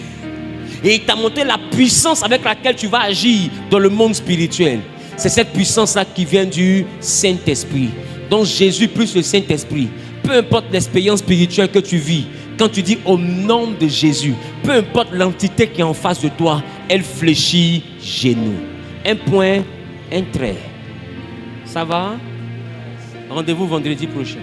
Et il t'a montré la puissance avec laquelle tu vas agir dans le monde spirituel. C'est cette puissance-là qui vient du Saint-Esprit. Donc Jésus plus le Saint-Esprit. Peu importe l'expérience spirituelle que tu vis, quand tu dis au nom de Jésus, peu importe l'entité qui est en face de toi, elle fléchit genoux. Un point, un trait. Ça va? Rendez-vous vendredi prochain.